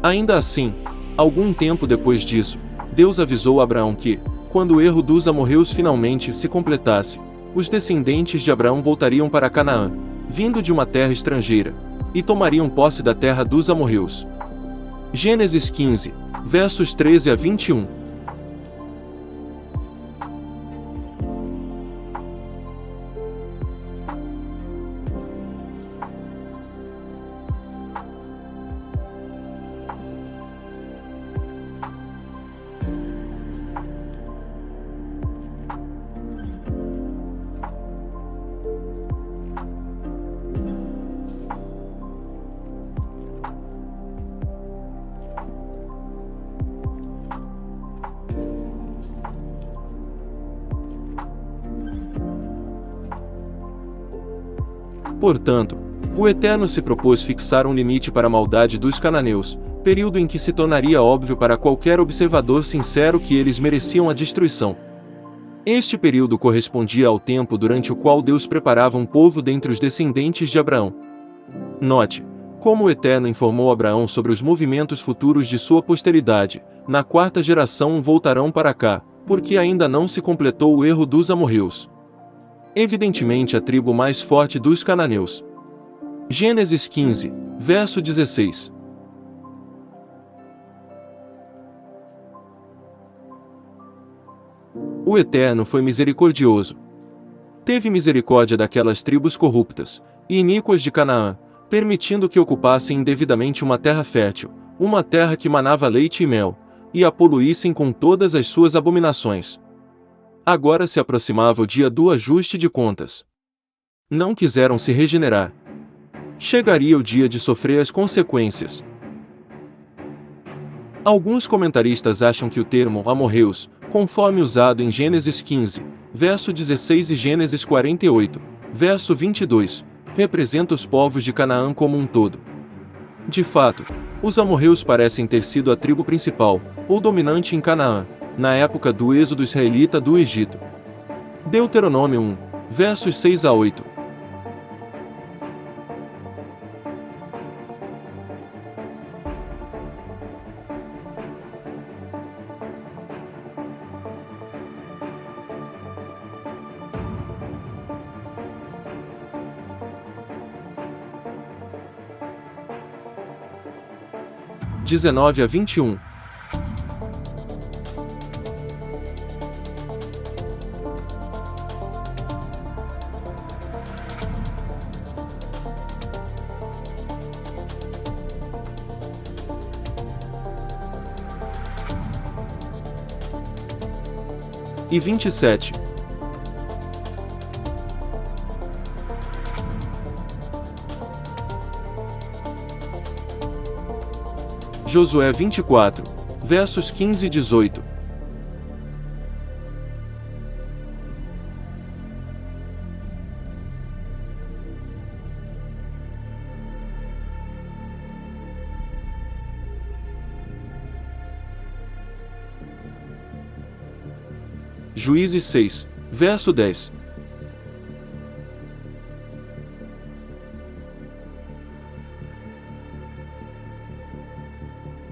Ainda assim, algum tempo depois disso, Deus avisou Abraão que, quando o erro dos amorreus finalmente se completasse, os descendentes de Abraão voltariam para Canaã, vindo de uma terra estrangeira, e tomariam posse da terra dos amorreus. Gênesis 15, versos 13 a 21. Portanto, o Eterno se propôs fixar um limite para a maldade dos cananeus, período em que se tornaria óbvio para qualquer observador sincero que eles mereciam a destruição. Este período correspondia ao tempo durante o qual Deus preparava um povo dentre os descendentes de Abraão. Note, como o Eterno informou Abraão sobre os movimentos futuros de sua posteridade: na quarta geração voltarão para cá, porque ainda não se completou o erro dos amorreus. Evidentemente a tribo mais forte dos cananeus. Gênesis 15, verso 16. O Eterno foi misericordioso. Teve misericórdia daquelas tribos corruptas e iníquas de Canaã, permitindo que ocupassem indevidamente uma terra fértil, uma terra que manava leite e mel, e a poluíssem com todas as suas abominações. Agora se aproximava o dia do ajuste de contas. Não quiseram se regenerar. Chegaria o dia de sofrer as consequências. Alguns comentaristas acham que o termo amorreus, conforme usado em Gênesis 15, verso 16 e Gênesis 48, verso 22, representa os povos de Canaã como um todo. De fato, os amorreus parecem ter sido a tribo principal, ou dominante em Canaã, na época do êxodo israelita do Egito. Deuteronômio 1, versos 6 a 8. (19 a 21). E 27. Josué 24, versos 15 e 18. Juízes 6, verso 10.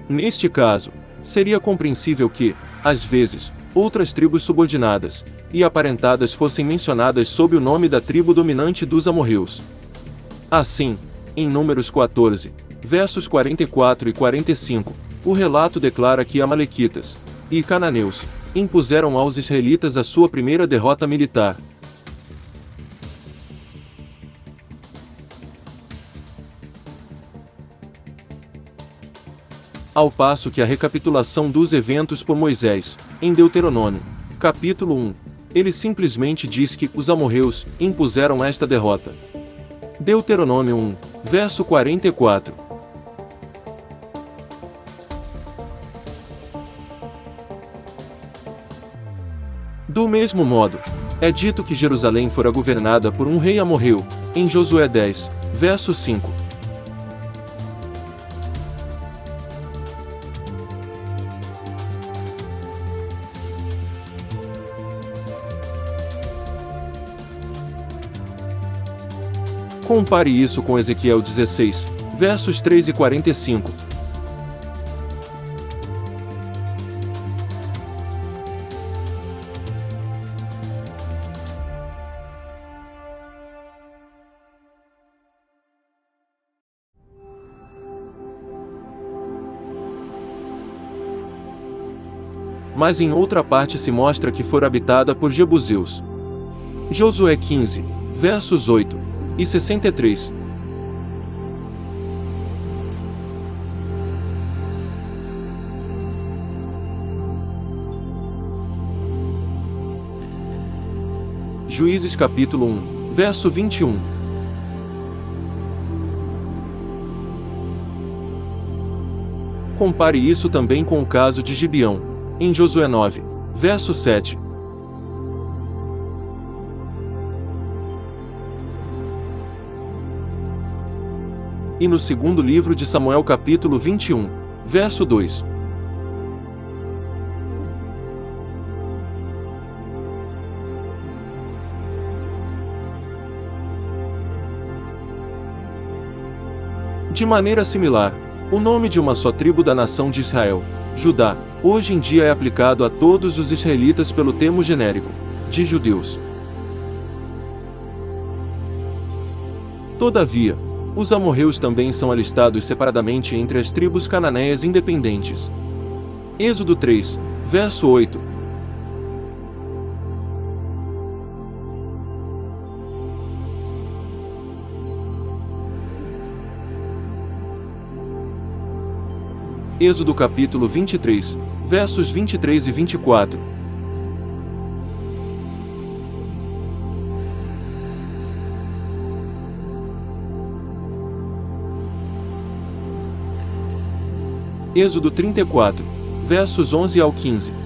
Neste caso, seria compreensível que, às vezes, outras tribos subordinadas e aparentadas fossem mencionadas sob o nome da tribo dominante dos amorreus. Assim, em Números 14, versos 44 e 45, o relato declara que amalequitas e cananeus impuseram aos israelitas a sua primeira derrota militar. Ao passo que a recapitulação dos eventos por Moisés, em Deuteronômio, capítulo 1, ele simplesmente diz que os amorreus impuseram esta derrota. Deuteronômio 1, verso 44. Do mesmo modo, é dito que Jerusalém fora governada por um rei amorreu, em Josué 10, verso 5. Compare isso com Ezequiel 16, versos 3 e 45. mas em outra parte se mostra que fora habitada por jebuseus. Josué 15, versos 8 e 63. Juízes capítulo 1, verso 21. Compare isso também com o caso de Gibeão, em Josué 9, verso 7. E no segundo livro de Samuel capítulo 21, verso 2. De maneira similar, o nome de uma só tribo da nação de Israel, Judá, hoje em dia é aplicado a todos os israelitas pelo termo genérico, de judeus. Todavia, os amorreus também são alistados separadamente entre as tribos cananeias independentes. Êxodo 3, verso 8. Êxodo capítulo 23, versos 23 e 24. Êxodo 34, versos 11 ao 15.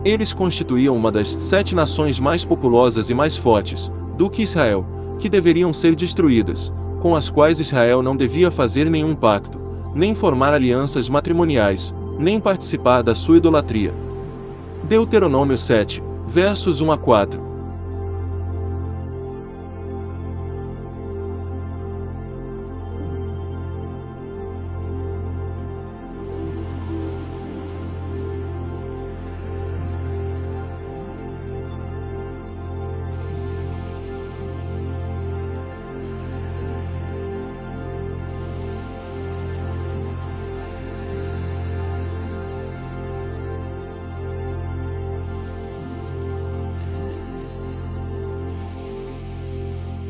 Eles constituíam uma das 7 nações mais populosas e mais fortes, do que Israel, que deveriam ser destruídas, com as quais Israel não devia fazer nenhum pacto, nem formar alianças matrimoniais, nem participar da sua idolatria. Deuteronômio 7, versos 1 a 4.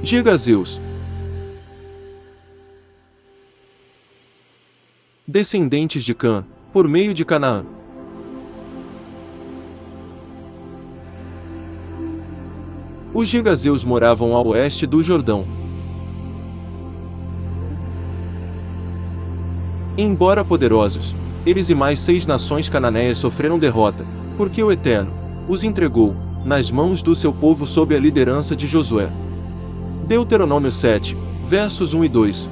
Gigazeus, descendentes de Cã, por meio de Canaã. Os gigazeus moravam ao oeste do Jordão. Embora poderosos, eles e mais 6 nações cananeias sofreram derrota, porque o Eterno os entregou nas mãos do seu povo sob a liderança de Josué. Deuteronômio 7, versos 1 e 2.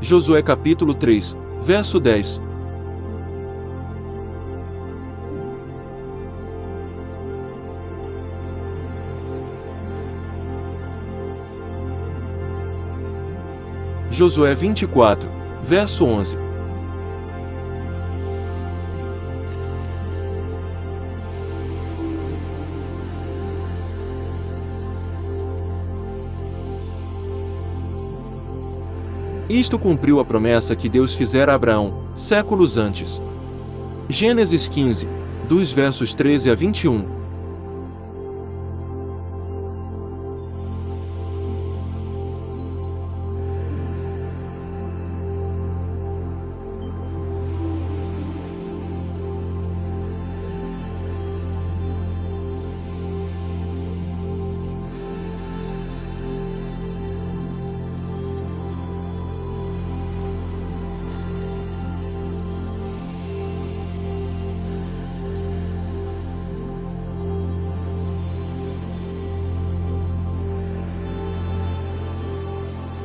Josué capítulo 3, verso 10. Josué 24, verso 11. Isto cumpriu a promessa que Deus fizera a Abraão, séculos antes. Gênesis 15, dos versos 13 a 21.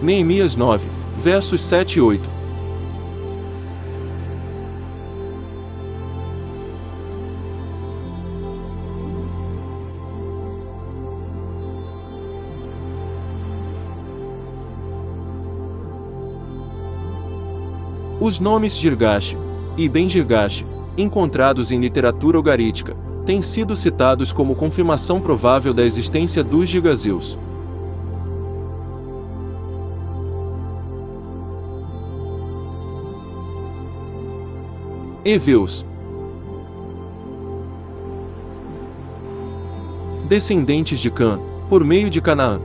Neemias 9, versos 7 e 8. Os nomes Girgash e Ben-Girgash, encontrados em literatura ugarítica, têm sido citados como confirmação provável da existência dos Girgazeus. Eveus, descendentes de Cã, por meio de Canaã.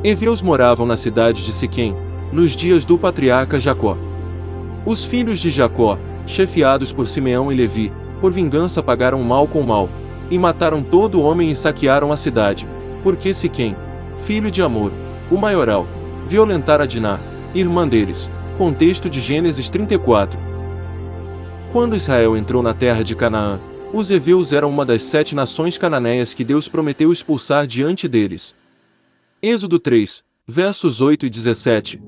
Eveus moravam na cidade de Siquém, nos dias do patriarca Jacó. Os filhos de Jacó, chefiados por Simeão e Levi, por vingança pagaram mal com mal, e mataram todo homem e saquearam a cidade, porque Siquém, filho de Amor, o maioral, violentara Diná, irmã deles. Contexto de Gênesis 34. Quando Israel entrou na terra de Canaã, os heveus eram uma das 7 nações cananeias que Deus prometeu expulsar diante deles. Êxodo 3, versos 8 e 17.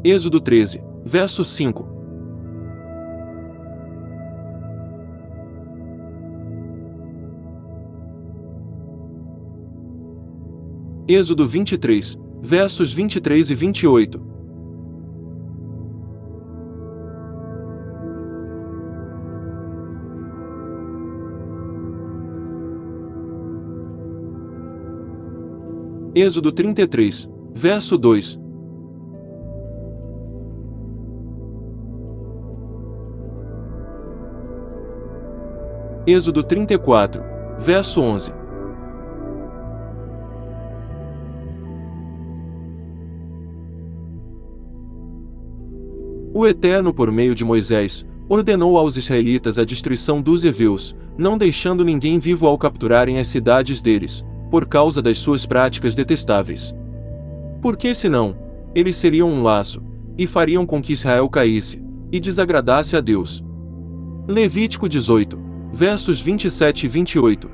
Êxodo 13, verso 5. Êxodo 23, versos 23 e 28. Êxodo 33, verso 2. Êxodo 34, verso 11. O Eterno, por meio de Moisés, ordenou aos israelitas a destruição dos heveus, não deixando ninguém vivo ao capturarem as cidades deles, por causa das suas práticas detestáveis. Porque senão, eles seriam um laço, e fariam com que Israel caísse, e desagradasse a Deus. Levítico 18, versos 27 e 28.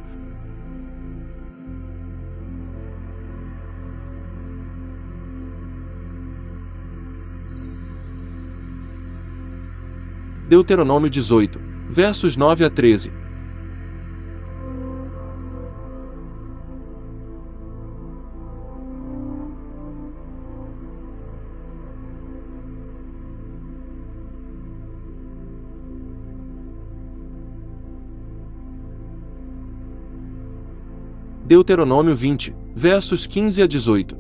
Deuteronômio 18, versos 9 a 13. Deuteronômio 20, versos 15 a 18.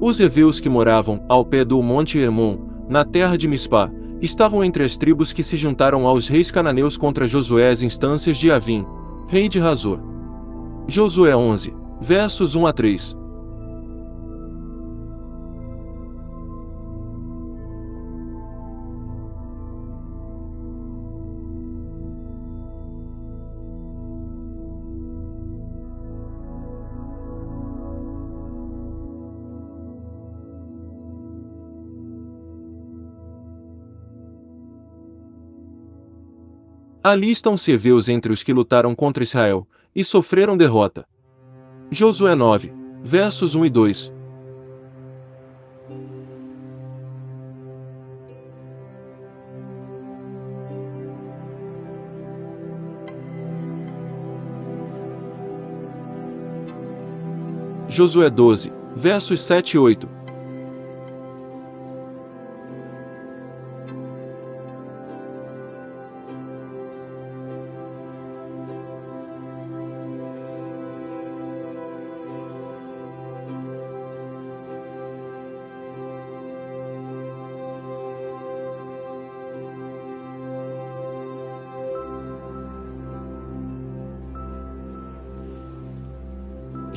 Os heveus que moravam ao pé do monte Hermon, na terra de Mispá, estavam entre as tribos que se juntaram aos reis cananeus contra Josué às instâncias de Avim, rei de Hazor. Josué 11, versos 1 a 3. Ali estão os heveus entre os que lutaram contra Israel, e sofreram derrota. Josué 9, versos 1 e 2. Josué 12, versos 7 e 8.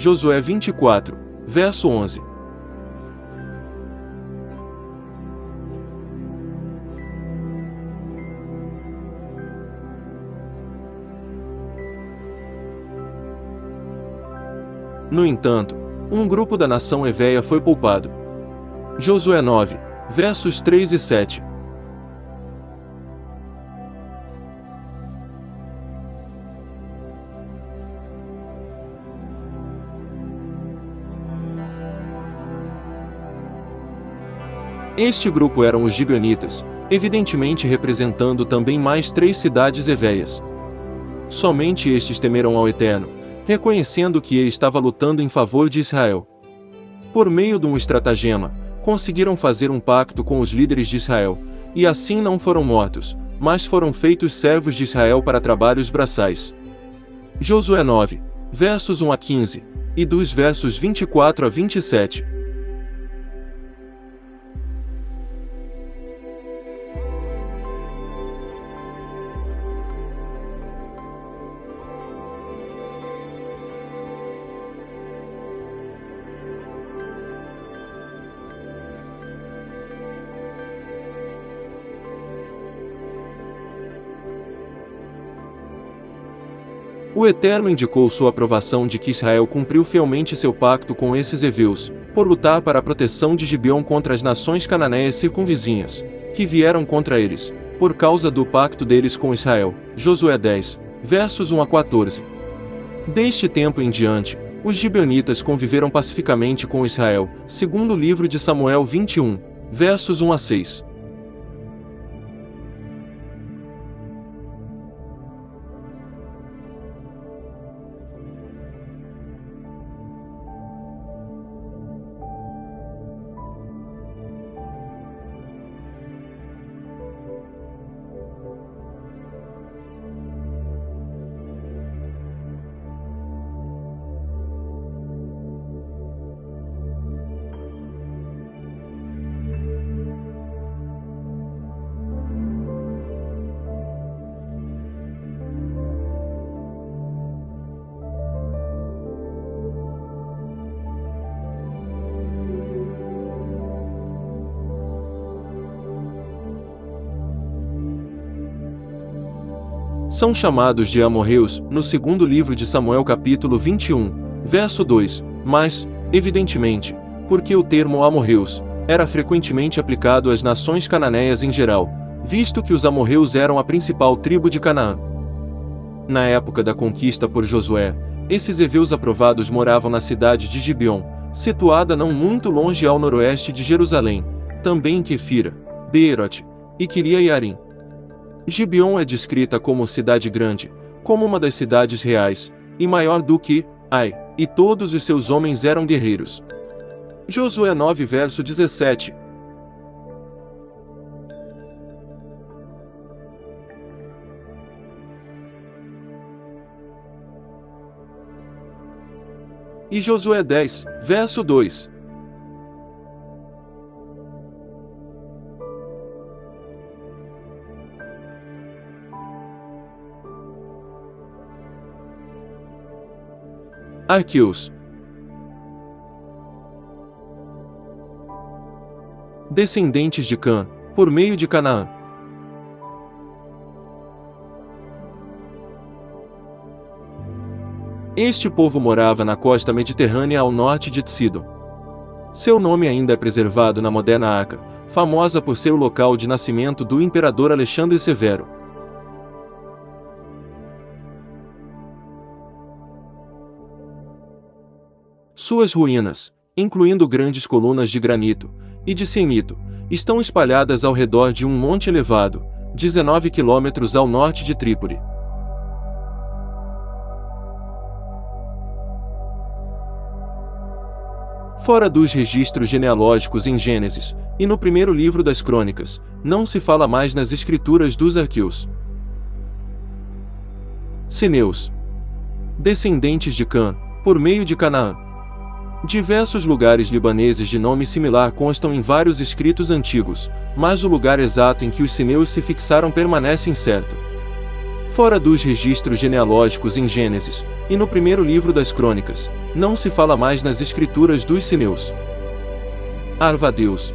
Josué 24, verso 11. No entanto, um grupo da nação hevéia foi poupado. Josué 9, versos 3 e 7. Este grupo eram os gibeonitas, evidentemente representando também mais 3 cidades hevéias. Somente estes temeram ao Eterno, reconhecendo que ele estava lutando em favor de Israel. Por meio de um estratagema, conseguiram fazer um pacto com os líderes de Israel, e assim não foram mortos, mas foram feitos servos de Israel para trabalhos braçais. Josué 9, versos 1 a 15, e dos versos 24 a 27. O Eterno indicou sua aprovação de que Israel cumpriu fielmente seu pacto com esses heveus, por lutar para a proteção de Gibeon contra as nações cananeias circunvizinhas, que vieram contra eles, por causa do pacto deles com Israel. Josué 10, versos 1 a 14. Deste tempo em diante, os gibeonitas conviveram pacificamente com Israel, segundo o livro de Samuel 21, versos 1 a 6. São chamados de amorreus, no segundo livro de Samuel capítulo 21, verso 2, mas, evidentemente, porque o termo amorreus era frequentemente aplicado às nações cananeias em geral, visto que os amorreus eram a principal tribo de Canaã. Na época da conquista por Josué, esses heveus aprovados moravam na cidade de Gibeon, situada não muito longe ao noroeste de Jerusalém, também em Quefira, Beerote e Quiriaim. Gibeon é descrita como cidade grande, como uma das cidades reais, e maior do que Ai, e todos os seus homens eram guerreiros. Josué 9 verso 17. E Josué 10, verso 2. Arqueus. Descendentes de Cã, por meio de Canaã. Este povo morava na costa mediterrânea ao norte de Tsidon. Seu nome ainda é preservado na moderna Aca, famosa por ser o local de nascimento do imperador Alexandre Severo. Suas ruínas, incluindo grandes colunas de granito e de cianito, estão espalhadas ao redor de um monte elevado, 19 quilômetros ao norte de Trípoli. Fora dos registros genealógicos em Gênesis e no primeiro livro das Crônicas, não se fala mais nas escrituras dos arqueus. Sineus. Descendentes de Cã, por meio de Canaã. Diversos lugares libaneses de nome similar constam em vários escritos antigos, mas o lugar exato em que os sineus se fixaram permanece incerto. Fora dos registros genealógicos em Gênesis, e no primeiro livro das Crônicas, não se fala mais nas escrituras dos Sineus. Arvadeus.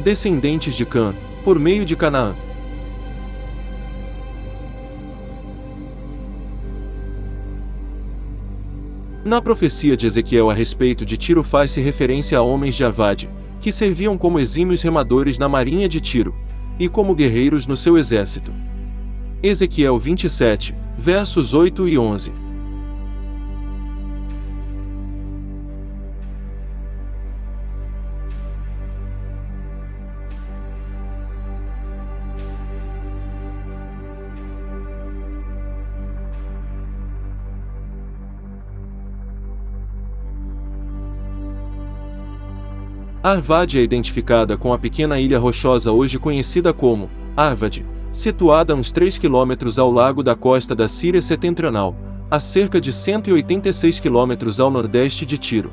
Descendentes de Cã, por meio de Canaã. Na profecia de Ezequiel a respeito de Tiro faz-se referência a homens de Arvade, que serviam como exímios remadores na marinha de Tiro, e como guerreiros no seu exército. Ezequiel 27, versos 8 e 11. Arvad é identificada com a pequena ilha rochosa hoje conhecida como Arvad, situada a uns 3 km ao largo da costa da Síria setentrional, a cerca de 186 km ao nordeste de Tiro.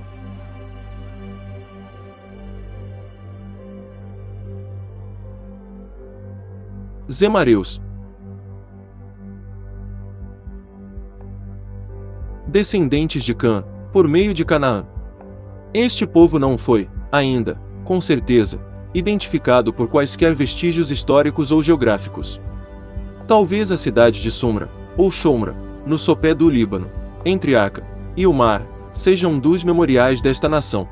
Zemareus. Descendentes de Cã, por meio de Canaã. Este povo não foi, ainda, com certeza, identificado por quaisquer vestígios históricos ou geográficos. Talvez a cidade de Sumra, ou Shomra, no sopé do Líbano, entre Aca e o mar, sejam um dos memoriais desta nação.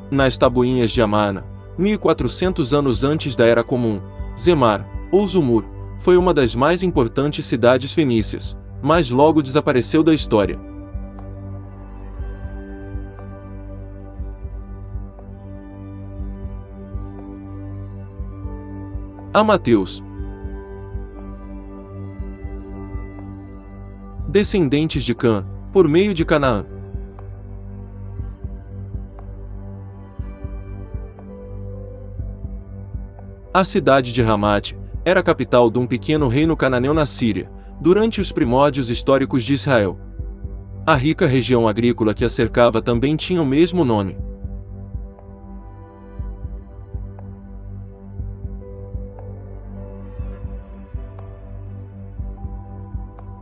Nas tabuinhas de Amarna, 1400 anos antes da Era Comum, Zemar, ou Zumur, foi uma das mais importantes cidades fenícias, mas logo desapareceu da história. Amateus. Descendentes de Cã, por meio de Canaã. A cidade de Ramate era a capital de um pequeno reino cananeu na Síria, durante os primórdios históricos de Israel. A rica região agrícola que a cercava também tinha o mesmo nome.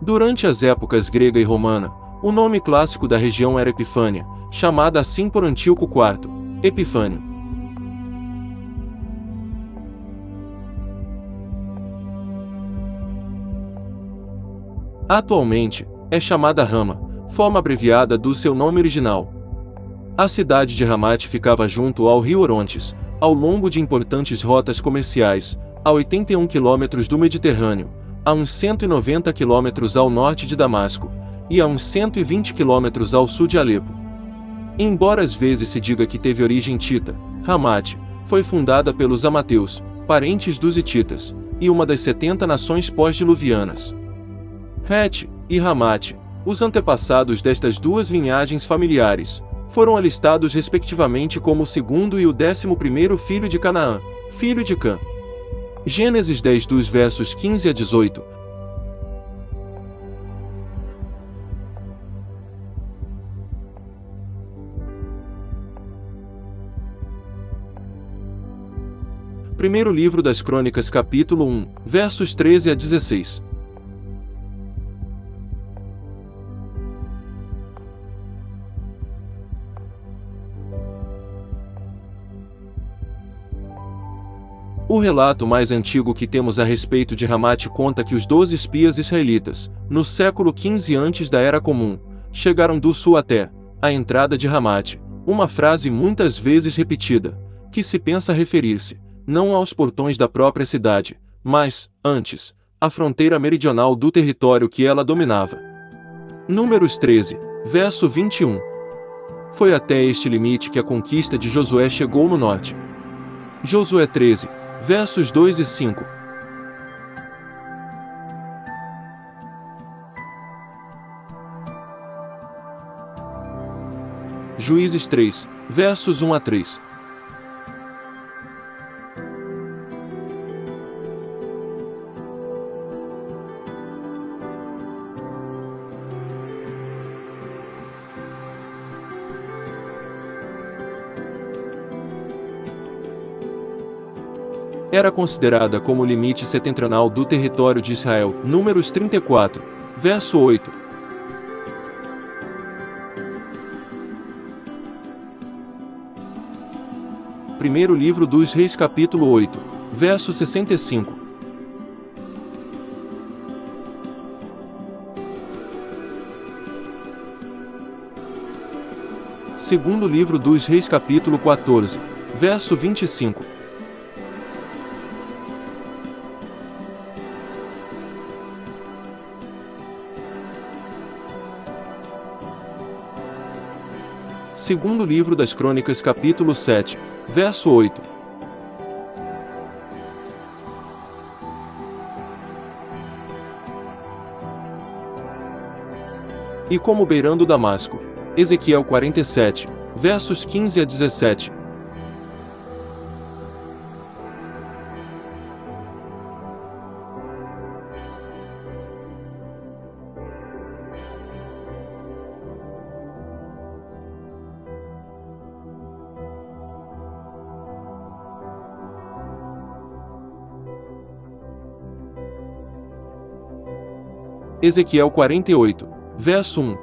Durante as épocas grega e romana, o nome clássico da região era Epifânia, chamada assim por Antíoco IV, Epifânio. Atualmente, é chamada Rama, forma abreviada do seu nome original. A cidade de Ramate ficava junto ao rio Orontes, ao longo de importantes rotas comerciais, a 81 km do Mediterrâneo, a uns 190 km ao norte de Damasco, e a uns 120 km ao sul de Alepo. Embora às vezes se diga que teve origem hitita, Ramate foi fundada pelos amateus, parentes dos hititas, e uma das 70 nações pós-diluvianas. Het e Ramate, os antepassados destas duas linhagens familiares, foram alistados respectivamente como o segundo e o 11º filho de Canaã, filho de Cã. Gênesis 10 dos versos 15 a 18. Primeiro livro das Crônicas capítulo 1, versos 13 a 16. O relato mais antigo que temos a respeito de Ramate conta que os 12 espias israelitas, no século XV antes da Era Comum, chegaram do sul até a entrada de Ramate, uma frase muitas vezes repetida, que se pensa referir-se, não aos portões da própria cidade, mas, antes, à fronteira meridional do território que ela dominava. Números 13, verso 21. Foi até este limite que a conquista de Josué chegou no norte. Josué 13, versos 2 e 5. Juízes 3, versos 1 a 3. Era considerada como o limite setentrional do território de Israel. Números 34, verso 8. Primeiro livro dos Reis, capítulo 8, verso 65. Segundo livro dos Reis, capítulo 14, verso 25. Segundo livro das Crônicas, capítulo 7, verso 8. E como beirando Damasco. Ezequiel 47, versos 15 a 17. Ezequiel 48, verso 1.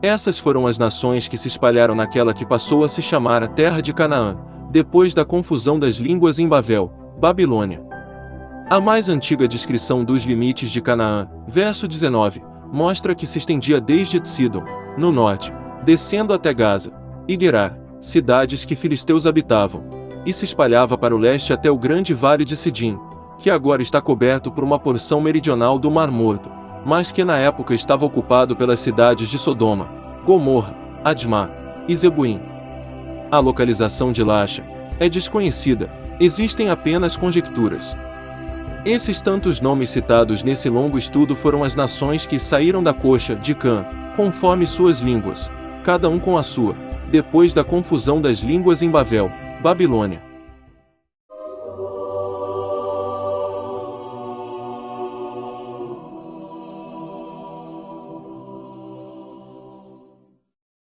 Essas foram as nações que se espalharam naquela que passou a se chamar a Terra de Canaã, depois da confusão das línguas em Babel, Babilônia. A mais antiga descrição dos limites de Canaã, verso 19, mostra que se estendia desde Sidom, no norte, descendo até Gaza, e Gerar, cidades que filisteus habitavam, e se espalhava para o leste até o grande vale de Sidim, que agora está coberto por uma porção meridional do Mar Morto, mas que na época estava ocupado pelas cidades de Sodoma, Gomorra, Admá e Zeboim. A localização de Lacha é desconhecida, existem apenas conjecturas. Esses tantos nomes citados nesse longo estudo foram as nações que saíram da coxa de Cã, conforme suas línguas, cada um com a sua, depois da confusão das línguas em Babel, Babilônia.